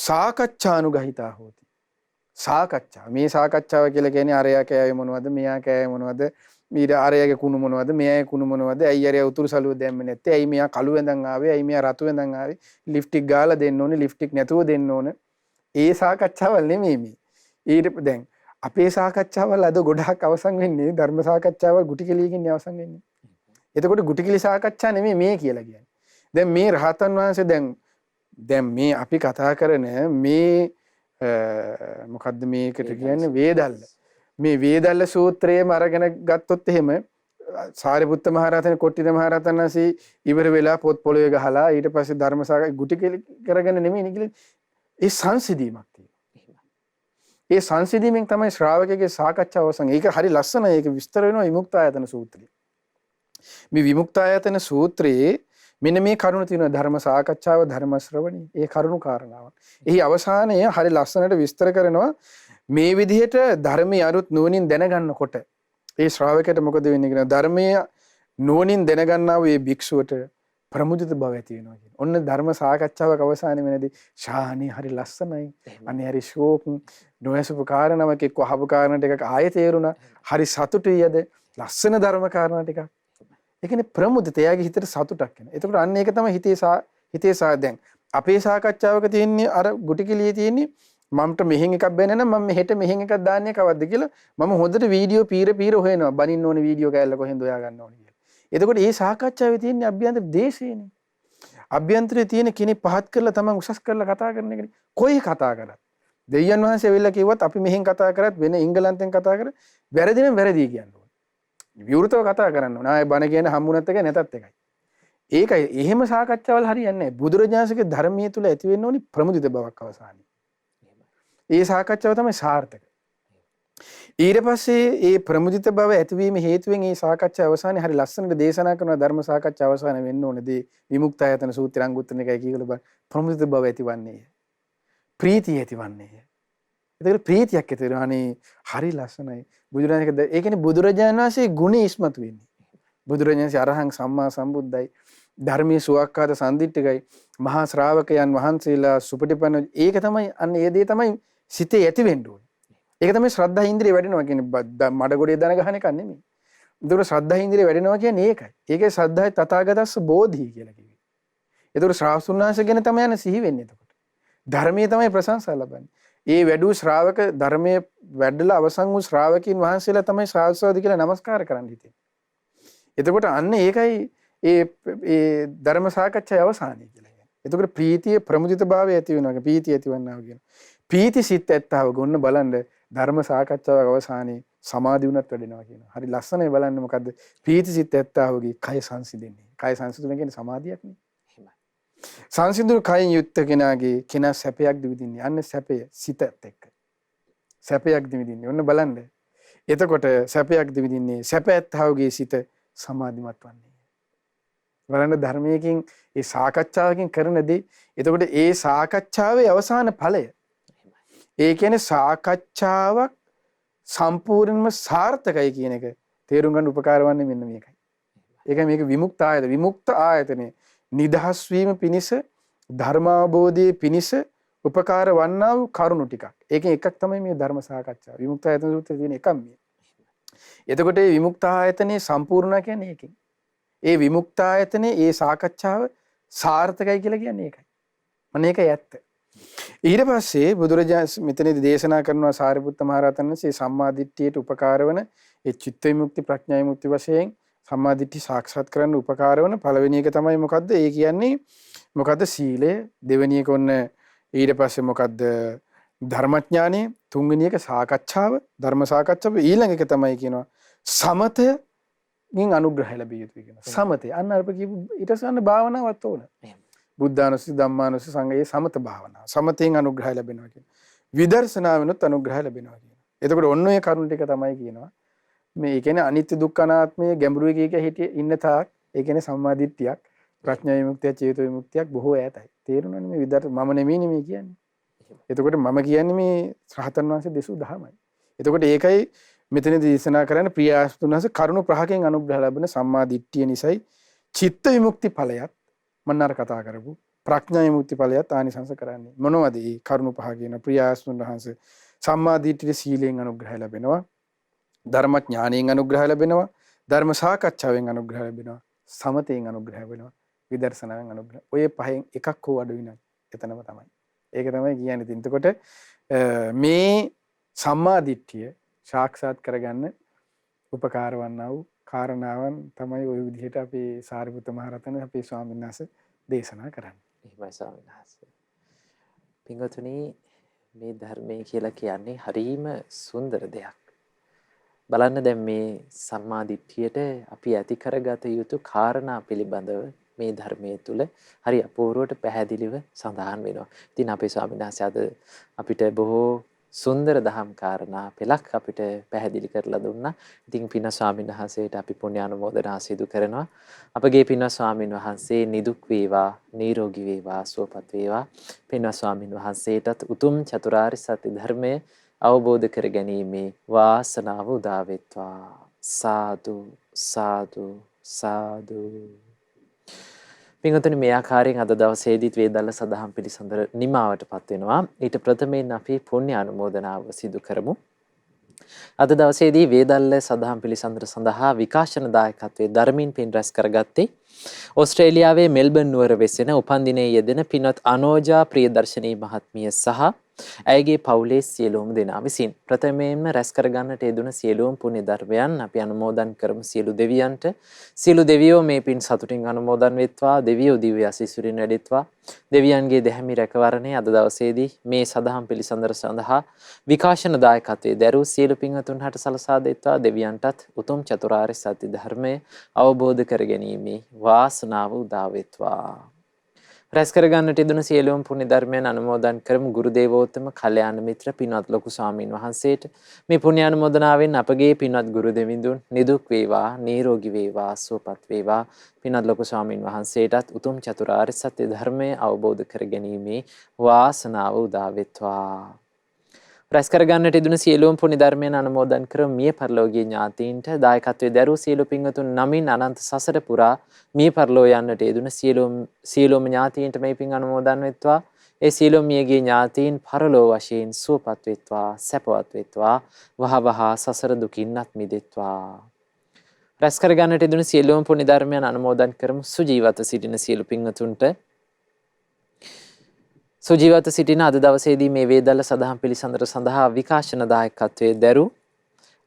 සාකච්ඡානුගහිතා හෝති. සාකච්ඡා. මේ සාකච්ඡාව කියලා කියන්නේ අරයා කෑවේ මොනවද, මෙයා කෑවේ මොනවද, ඊට අරයාගේ කුණු මොනවද, මෙයාගේ කුණු මොනවද, ඇයි අරයා උතුරු සළුව දැම්මේ නැත්තේ, ඇයි මෙයා කළු වෙන්දන් ආවේ, ඇයි මෙයා රතු වෙන්දන් ආවේ, ලිප්ටික් ගාලා දෙන්න ඕනේ, ලිප්ටික් නැතුව දෙන්න ඕනේ. ඒ සාකච්ඡාවල් නෙමෙයි මේ. ඊට දැන් අපේ සාකච්ඡාවල් අද ගොඩාක් අවසන් වෙන්නේ ධර්ම සාකච්ඡාවල් ගුටි කෙලියකින් අවසන් වෙන්නේ. එතකොට ගුටි කෙලි සාකච්ඡා නෙමෙයි මේ කියලා කියන්නේ. දැන් මේ රහතන් වහන්සේ දැන් මේ අපි කතා කරන මේ මොකද්ද මේකට කියන්නේ වේදල්ල. මේ වේදල්ල සූත්‍රයේම අරගෙන ගත්තොත් එහෙම සාරිපුත්ත මහ රහතන් කොට්ටිද මහ රහතන් වහන්සේ ඉවර වෙලා පොත් පොළවේ ගහලා ඊට පස්සේ ධර්ම සාකච්ඡා ගුටි කෙලි කරගෙන නෙමෙයි නිකල ඒ සංසිඳීමක් තියෙනවා. ඒ සංසිඳීමෙන් තමයි ශ්‍රාවකගේ සාකච්ඡාව අවසන්. ඒක හරි ලස්සනයි. ඒක විස්තර වෙනවා විමුක්තායතන සූත්‍රයේ. මේ විමුක්තායතන සූත්‍රයේ මෙන්න මේ කරුණ තියෙනවා ධර්ම සාකච්ඡාව, ධර්ම ශ්‍රවණී. ඒ කරුණු කාරණාව. එහි අවසානයේ හරි ලස්සනට විස්තර කරනවා මේ විදිහට ධර්මයේ අරුත් නුවණින් දැනගන්නකොට ඒ ශ්‍රාවකයට මොකද වෙන්නේ කියන ධර්මයේ නුවණින් දැනගන්නා වූ මේ භික්ෂුවට ප්‍රමුදිත බව ඇති වෙනවා කියන. ඔන්න ධර්ම සාකච්ඡාවක අවසානයේ වෙනදී ශාහනේ හරි ලස්සනයි. අනේ හරි ශෝක් නොයසපු කාරණාවක් එක්ක අහපු කාරණා ටිකක් ආයෙ තේරුණා. හරි සතුටුයිද ලස්සන ධර්ම කාරණා ටිකක්. ඒ කියන්නේ ප්‍රමුදිත එයාගේ හිතට සතුටක් එනවා. එතකොට අන්න ඒක තමයි හිතේ දැන් අපේ සාකච්ඡාවක තියෙන්නේ අර ගුටි කිලියේ තියෙන්නේ මමට මෙහෙන් එකක් බැන නම් මම මෙහෙට මෙහෙන් එකක් දාන්නේ කවද්ද කියලා මම හොඳට වීඩියෝ පීර හොයනවා. බනින්න ඕනේ වීඩියෝ කෑල්ල කොහෙන්ද හොයා ගන්න ඕනේ කියලා. එතකොට මේ සාකච්ඡාවේ තියෙන්නේ අභ්‍යන්තර දේශේනේ. අභ්‍යන්තරයේ තියෙන කෙනෙක් පහත් කරලා තමන් උසස් කරලා කතා කරන එකනේ. කොයි කතා කරත් දෙවියන් වහන්සේ වෙලා කිව්වත් අපි මෙහෙන් කතා කරත් වෙන එංගලන්තෙන් කතා කරත් වැරදි නම් වැරදි කියන්නේ. විවෘතව කතා කරන්න ඕන. ආයේ බණ කියන හම්බුනත් එකයි නැතත් එකයි. ඒකයි එහෙම සාකච්ඡාවල් හරියන්නේ නැහැ. බුදුරජාණන්සේගේ ධර්මයේ තුල ඇති වෙන්න ඕනි ප්‍රමුදිත බවක් අවසානයේ. ඒ සාකච්ඡාව තමයි සාර්ථක. ඊට පස්සේ ඒ ප්‍රමුදිත බව ඇතිවීම හේතුවෙන් මේ සාකච්ඡා අවසානයේ හරි ලස්සනට දේශනා කරන ධර්ම සාකච්ඡා අවසාන වෙන්න ඕනේදී විමුක්තායතන සූත්‍රය අංගුත්තර නිකාය කියවල බල ප්‍රමුදිත බව ඇතිවන්නේ ප්‍රීතිය ඇතිවන්නේ. ඒකට ප්‍රීතියක් ඇති වෙනවා. අනේ හරි ලස්සනයි. බුදුරජාණන් ඒ කියන්නේ බුදුරජාණන් වහන්සේ ගුණ ඉස්මතු වෙන්නේ. බුදුරජාණන් වහන්සේ අරහං සම්මා සම්බුද්දයි ධර්මයේ සුවක්කාත සම්දිට්ඨිකයි මහා ශ්‍රාවකයන් වහන්සේලා සුපටිපන්න ඒක තමයි අන්න ඒ දේ තමයි සිතේ ඇති වෙන්න ඕනේ. ඒක තමයි ශ්‍රද්ධා ඉන්ද්‍රිය වැඩෙනවා කියන්නේ මඩගොඩේ දන ගහන එක නෙමෙයි. ඒතකොට ශ්‍රද්ධා ඉන්ද්‍රිය වැඩෙනවා කියන්නේ ඒකයි. ඒකේ ශ්‍රද්ධායි තථාගතස්ස බෝධි කියලා කිව්වේ. ඒතකොට ශ්‍රාවසුන්නාංශ ගැන තමයි යන සිහි වෙන්නේ එතකොට. ධර්මයේ තමයි ප්‍රශංසා ලබන්නේ. ඒ වැඩූ ශ්‍රාවක ධර්මයේ වැඩලා අවසන් වූ ශ්‍රාවකීන් වහන්සේලා තමයි ශ්‍රාවසෝද කියලා නමස්කාර කරන්න හිතෙන්නේ. එතකොට අන්න ඒකයි ඒ ධර්ම සාකච්ඡාවේ අවසානය කියලා කියන්නේ. එතකොට ප්‍රීතිය ප්‍රමුදිතභාවය ඇති වෙනවා. ප්‍රීතිය ඇතිවන්නා කියන. ප්‍රීති සිත් ඇත්තව ගොන්න බලන්න ධර්ම සාකච්ඡාවක අවසානයේ සමාධි වුණත් වැඩෙනවා කියනවා. හරි ලස්සනයි බලන්න මොකද්ද? ප්‍රීති සිත් ඇත්තවගේ කය සංසිඳෙන්නේ. කය සංසිඳුන කියන්නේ සමාධියක් නේ. එහෙමයි. සංසිඳුන කයින් යුක්ත කෙනා සැපයක් දිවිදින්නේ. අන්න සැපය සිතත් එක්ක. සැපයක් දිවිදින්නේ. ඔන්න බලන්න. එතකොට සැපයක් දිවිදින්නේ සැප ඇත්තවගේ සිත සමාධිමත් වන්නේ. බලන්න ධර්මයකින් ඒ සාකච්ඡාවකින් කරන දේ. එතකොට ඒ සාකච්ඡාවේ අවසාන ඵලය. ඒ කියන්නේ සාකච්ඡාවක් සම්පූර්ණයෙන්ම සාර්ථකයි කියන එක තේරුම් ගන්න උපකාර වන්නේ මෙන්න මේකයි. ඒකයි මේක විමුක්ත ආයතන. විමුක්ත ආයතනේ නිදහස් වීම පිණිස ධර්මාබෝධයේ පිණිස උපකාර වන්නා වූ කරුණු ටිකක්. ඒකෙන් එකක් තමයි මේ ධර්ම සාකච්ඡාව. විමුක්ත ආයතන සූත්‍රයේ තියෙන එකක් මේ. එතකොට මේ විමුක්ත ආයතනේ සම්පූර්ණ කියන්නේ ඒකෙන්. ඒ විමුක්ත ආයතනේ ඒ සාකච්ඡාව සාර්ථකයි කියලා කියන්නේ ඒකයි. මම ඒකයි ඇත්ත. ඊට පස්සේ බුදුරජාණන් මෙතනදී දේශනා කරනවා සාරිපුත්ත මහ රහතන් වහන්සේ සම්මා දිට්ඨියට උපකාර වන ඒ චිත්ත විමුක්ති ප්‍රඥා විමුක්ති වශයෙන් සම්මා දිට්ඨි සාක්ෂාත් කරන්න උපකාර වන පළවෙනි එක තමයි මොකද්ද? ඒ කියන්නේ මොකද්ද? සීලය. දෙවෙනි එක ඔන්න ඊට පස්සේ මොකද්ද? ධර්මඥානෙ. තුන්වෙනි එක සාකච්ඡාව, ධර්ම සාකච්ඡාව. ඊළඟ එක තමයි කියනවා සමතයෙන් අනුග්‍රහය ලැබිය යුතුයි කියනවා. සමතය. අන්න අර කියපු ඊට පස්සේ භාවනාවක් ඕන. බුද්ධානුස්සති ධම්මානුස්සති සංඝයේ සමත භාවනාව. සමතෙන් අනුග්‍රහය ලැබෙනවා කියන. විදර්ශනාවෙනුත් අනුග්‍රහය ලැබෙනවා කියන. එතකොට ඔන්න ඔය කරුණු ටික තමයි කියනවා. මේ කියන්නේ අනිත්‍ය දුක්ඛ අනාත්මයේ ගැඹුරු එකක හිටිය ඉන්න තාක් ඒ කියන්නේ සම්මා දිට්ඨියක්, ප්‍රඥා විමුක්තිය, චේතෝ විමුක්තියක් බොහෝ ඈතයි. තේරුණානේ මේ විදර්ශ මම නෙමෙයි මේ කියන්නේ. එතකොට මම කියන්නේ මේ රහතන් වහන්සේ දෙසූ දහමයි. එතකොට ඒකයි මෙතනදී දේශනා කරන්නේ ප්‍රියාස්තුන්වහන්සේ කරුණු ප්‍රහකෙන් අනුග්‍රහ ලැබෙන සම්මා දිට්ඨිය නිසයි චිත්ත විමුක්ති ඵලයත් මන්නාර කතා කරපු ප්‍රඥා විමුක්ති ඵලයත් ආනිසංස කරන්නේ මොනවද? මේ කරුණු පහ කියන ප්‍රියාස්තුන් වහන්සේ සම්මා දිට්ඨිය සීලයෙන් අනුග්‍රහය ලැබෙනවා, ධර්ම ඥානයෙන් අනුග්‍රහය ලැබෙනවා, ධර්ම සාකච්ඡාවෙන් අනුග්‍රහය ලැබෙනවා, සමතයෙන් අනුග්‍රහය ලැබෙනවා, විදර්ශනාවෙන් අනුග්‍රහය. ඔය පහෙන් එකක් හෝ අඩු වෙනත් එතනම තමයි. ඒක තමයි කියන්නේ. එතකොට මේ සම්මා දිට්ඨිය සාක්ෂාත් කරගන්න උපකාර වන්නා වූ කාරණාවන් තමයි ওই විදිහට අපේ සාරිපුත්ත මහ රහතන් අපේ ස්වාමීන් වහන්සේ දේශනා කරන්නේ. එහෙමයි ස්වාමීන් වහන්සේ. පින්වතුනි මේ ධර්මයේ කියලා කියන්නේ හරීම සුන්දර දෙයක්. බලන්න දැන් මේ සම්මා දිට්ඨියට අපි ඇති කරගත යුතු කාරණා පිළිබඳව මේ ධර්මයේ තුල හරි අපූර්වට පැහැදිලිව සඳහන් වෙනවා. ඉතින් අපේ ස්වාමීන් වහන්සේ අද අපිට බොහෝ සුන්දර දහම් කාරණා පෙළක් අපිට පැහැදිලි කරලා දුන්නා. ඉතින් පින ස්වාමීන් වහන්සේට අපි පුණ්‍යානුමෝදනා සිදු කරනවා. අපගේ පින ස්වාමීන් වහන්සේ නිදුක් වේවා, නිරෝගී වේවා, සුවපත් වේවා. පින ස්වාමීන් වහන්සේටත් උතුම් චතුරාර්ය සත්‍ය ධර්මය අවබෝධ කර ගැනීමේ වාසනාව උදා වෙත්වා. සාදු සාදු සාදු. පින්වතුනි මේ ආකාරයෙන් අද දවසේදීත් වේදල්ල සදහම් පිළිසඳර නිමාවටපත් වෙනවා. ඊට ප්‍රථමයෙන් අපි පුණ්‍ය අනුමෝදනාව සිදු කරමු. අද දවසේදී වේදල්ල සදහම් පිළිසඳර සඳහා විකාශන දායකත්වයේ ධර්මින් පින් රැස් කරගත්තේ ඕස්ට්‍රේලියාවේ මෙල්බන් නුවර වෙසෙන උපන්දිනයේ යෙදෙන පින්වත් අනෝජා ප්‍රියදර්ශනී මහත්මිය සහ ඇයගේ පවුලේ සියලුම දෙනා විසින්. ප්‍රථමයෙන්ම රැස් කරගන්නට යෙදුන සියලුම පුණ්‍ය ධර්මයන් අපි අනුමෝදන් කරමු සියලු දෙවියන්ට. සියලු දෙවියෝ මේ පින් සතුටින් අනුමෝදන් වෙත්වා. දෙවියෝ දිව්‍ය ආශිර්වාදයෙන් වැඩෙත්වා. දෙවියන්ගේ දැහැමි රැකවරණය අද දවසේදී මේ සදහම් පිළිසඳර සඳහා විකාශන දායකත්වයේ දරූ සියලු පින්වතුන් හට සලසා දෙත්වා. දෙවියන්ටත් උතුම් චතුරාර්ය සත්‍ය ධර්මය අවබෝධ කර ගැනීමේ වාසනාව උදා වෙත්වා. රැස් කරගන්නට යෙදුණු සියලුම පුණ්‍ය ධර්මයන් අනුමෝදන් කරමු ගුරු දේවෝත්තම කල්යාණ මිත්‍ර පින්වත් ලොකු ස්වාමීන් වහන්සේට මේ පුණ්‍ය අනුමෝදනාවෙන් අපගේ පින්වත් ගුරු දෙවිඳුන් නිදුක් වේවා නිරෝගී වේවා සුවපත් වේවා පින්වත් ලොකු ස්වාමීන් වහන්සේටත් උතුම් චතුරාර්ය සත්‍ය ධර්මය අවබෝධ කර ගැනීමේ වාසනාව උදා වෙත්වා. රැස් කරගන්නට යෙදුණු සියලුම පුණ්‍ය ධර්මයන් අනුමෝදන් කරමු මිය පරලෝකීය ඥාතීන්ට දායකත්වයේ දරූ සියලු පින්වතුන් නමින් අනන්ත සසර පුරා මිය පරලෝ යන්නට යෙදුණු සියලුම ඥාතීන්ට මේ පින් අනුමෝදන් වෙත්වා. ඒ සියලුම මියගේ ඥාතීන් පරලෝ වශයෙන් සුවපත් වෙත්වා සැපවත් වෙත්වා වහවහ සසර දුකින් අත් මිදෙත්වා. රැස් කරගන්නට යෙදුණු සියලුම පුණ්‍ය ධර්මයන් අනුමෝදන් කරමු සුජීවත සිටින සියලු පින්වතුන්ට සුජීවත සිටින අද දවසේදී මේ වේදල්ල සදහම් පිළිසඳර සඳහා විකාශන දායකත්වයේ දරූ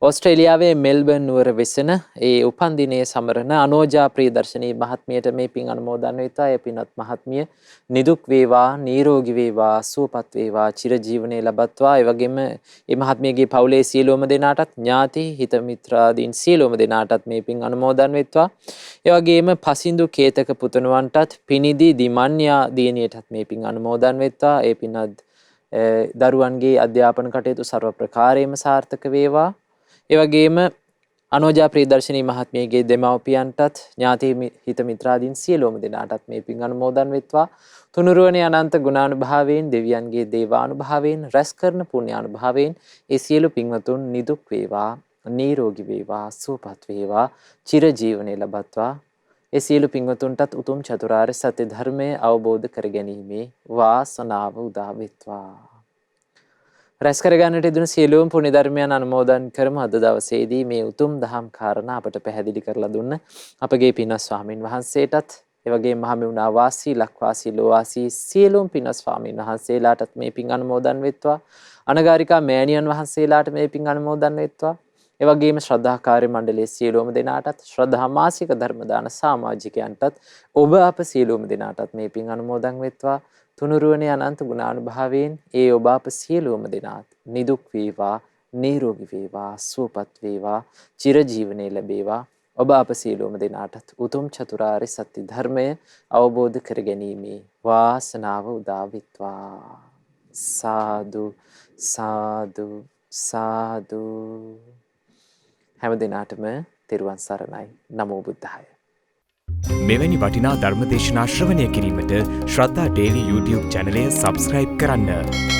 ඕස්ට්‍රේලියාවේ මෙල්බර්න් නුවර වෙසෙන ඒ උපන්දිනයේ සමරන අනෝජා ප්‍රියදර්ශනී මහත්මියට මේ පින් අනුමෝදන් වෙත්වා. ඒ පින්වත් මහත්මිය නිදුක් වේවා නිරෝගී වේවා සුවපත් වේවා චිරජීවනයේ ලබත්වා. ඒ වගේම මේ මහත්මියගේ පවුලේ සියලුම දෙනාටත් ඥාති හිත මිත්‍රාදීන් සියලුම දෙනාටත් මේ පින් අනුමෝදන් වෙත්වා. ඒ වගේම පසින්දු කේතක පුතණුවන්ටත් පිනිදි දිමන්‍යා දියණියටත් මේ පින් අනුමෝදන් වෙත්වා. ඒ පින්වත් දරුවන්ගේ අධ්‍යාපන කටයුතු ਸਰව ප්‍රකාරයෙන්ම සාර්ථක වේවා. ඒ වගේම අනෝජා ප්‍රියදර්ශනී මහත්මියගේ දෙමව්පියන්ටත් ඥාති හිත මිත්‍රාදීන් සියලුම දෙනාටත් මේ පින් අනුමෝදන් වෙත්වා. තුනුරුවනේ අනන්ත ගුණානුභාවයෙන් දෙවියන්ගේ දේවානුභාවයෙන් රැස් කරන පුණ්‍යානුභාවයෙන් ඒ සියලු පින්වතුන් නිදුක් වේවා නිරෝගී වේවා සුවපත් වේවා චිරජීවනයේ ලබත්වා. ඒ සියලු පින්වතුන්ටත් උතුම් චතුරාර්ය සත්‍ය ධර්මය අවබෝධ කර ගැනීමේ වාසනාව උදා වෙත්වා. රැස් කරගන්නට යෙදුණු සියලුම පුණ්‍ය ධර්මයන් අනුමෝදන් කරමු. අද දවසේදී මේ උතුම් දහම් කාරණා අපට පැහැදිලි කරලා දුන්න අපගේ පින්වත් ස්වාමින් වහන්සේටත් ඒ වගේම මහමෙවුනා වාසී ලක්වාසී ලෝවාසී සියලුම පින්වත් ස්වාමින් වහන්සේලාටත් මේ පින් අනුමෝදන් වෙත්වා. අනගාരികා මෑණියන් වහන්සේලාට මේ පින් අනුමෝදන් වෙත්වා. ඒ වගේම ශ්‍රද්ධාකාර්ය මණ්ඩලයේ සියලුම දෙනාටත් ශ්‍රද්ධා මාසික ධර්ම දාන සමාජිකයන්ටත් ඔබ අප සියලුම දෙනාටත් මේ පින් අනුමෝදන් වෙත්වා. තුනුරුවනේ අනන්ත ගුණානුභාවයෙන් ඒ ඔබ අප සියලුම දෙනාත් නිදුක් වේවා නිරෝගී වේවා සුවපත් වේවා චිරජීවනයේ ලැබේවා. ඔබ අප සියලුම දෙනාටත් උතුම් චතුරාර්ය සත්‍ය ධර්මය අවබෝධ කර ගැනීමේ වාසනාව උදා වෙත්වා. සාදු සාදු සාදු. හැම දිනාටම තෙරුවන් සරණයි. නමෝ බුද්ධාය. මෙවැනි වටිනා ධර්මදේශනා ශ්‍රවණය කිරීමට ශ්‍රද්ධා ඩේලි YouTube චැනලය සබස්ක්‍රයිබ් කරන්න.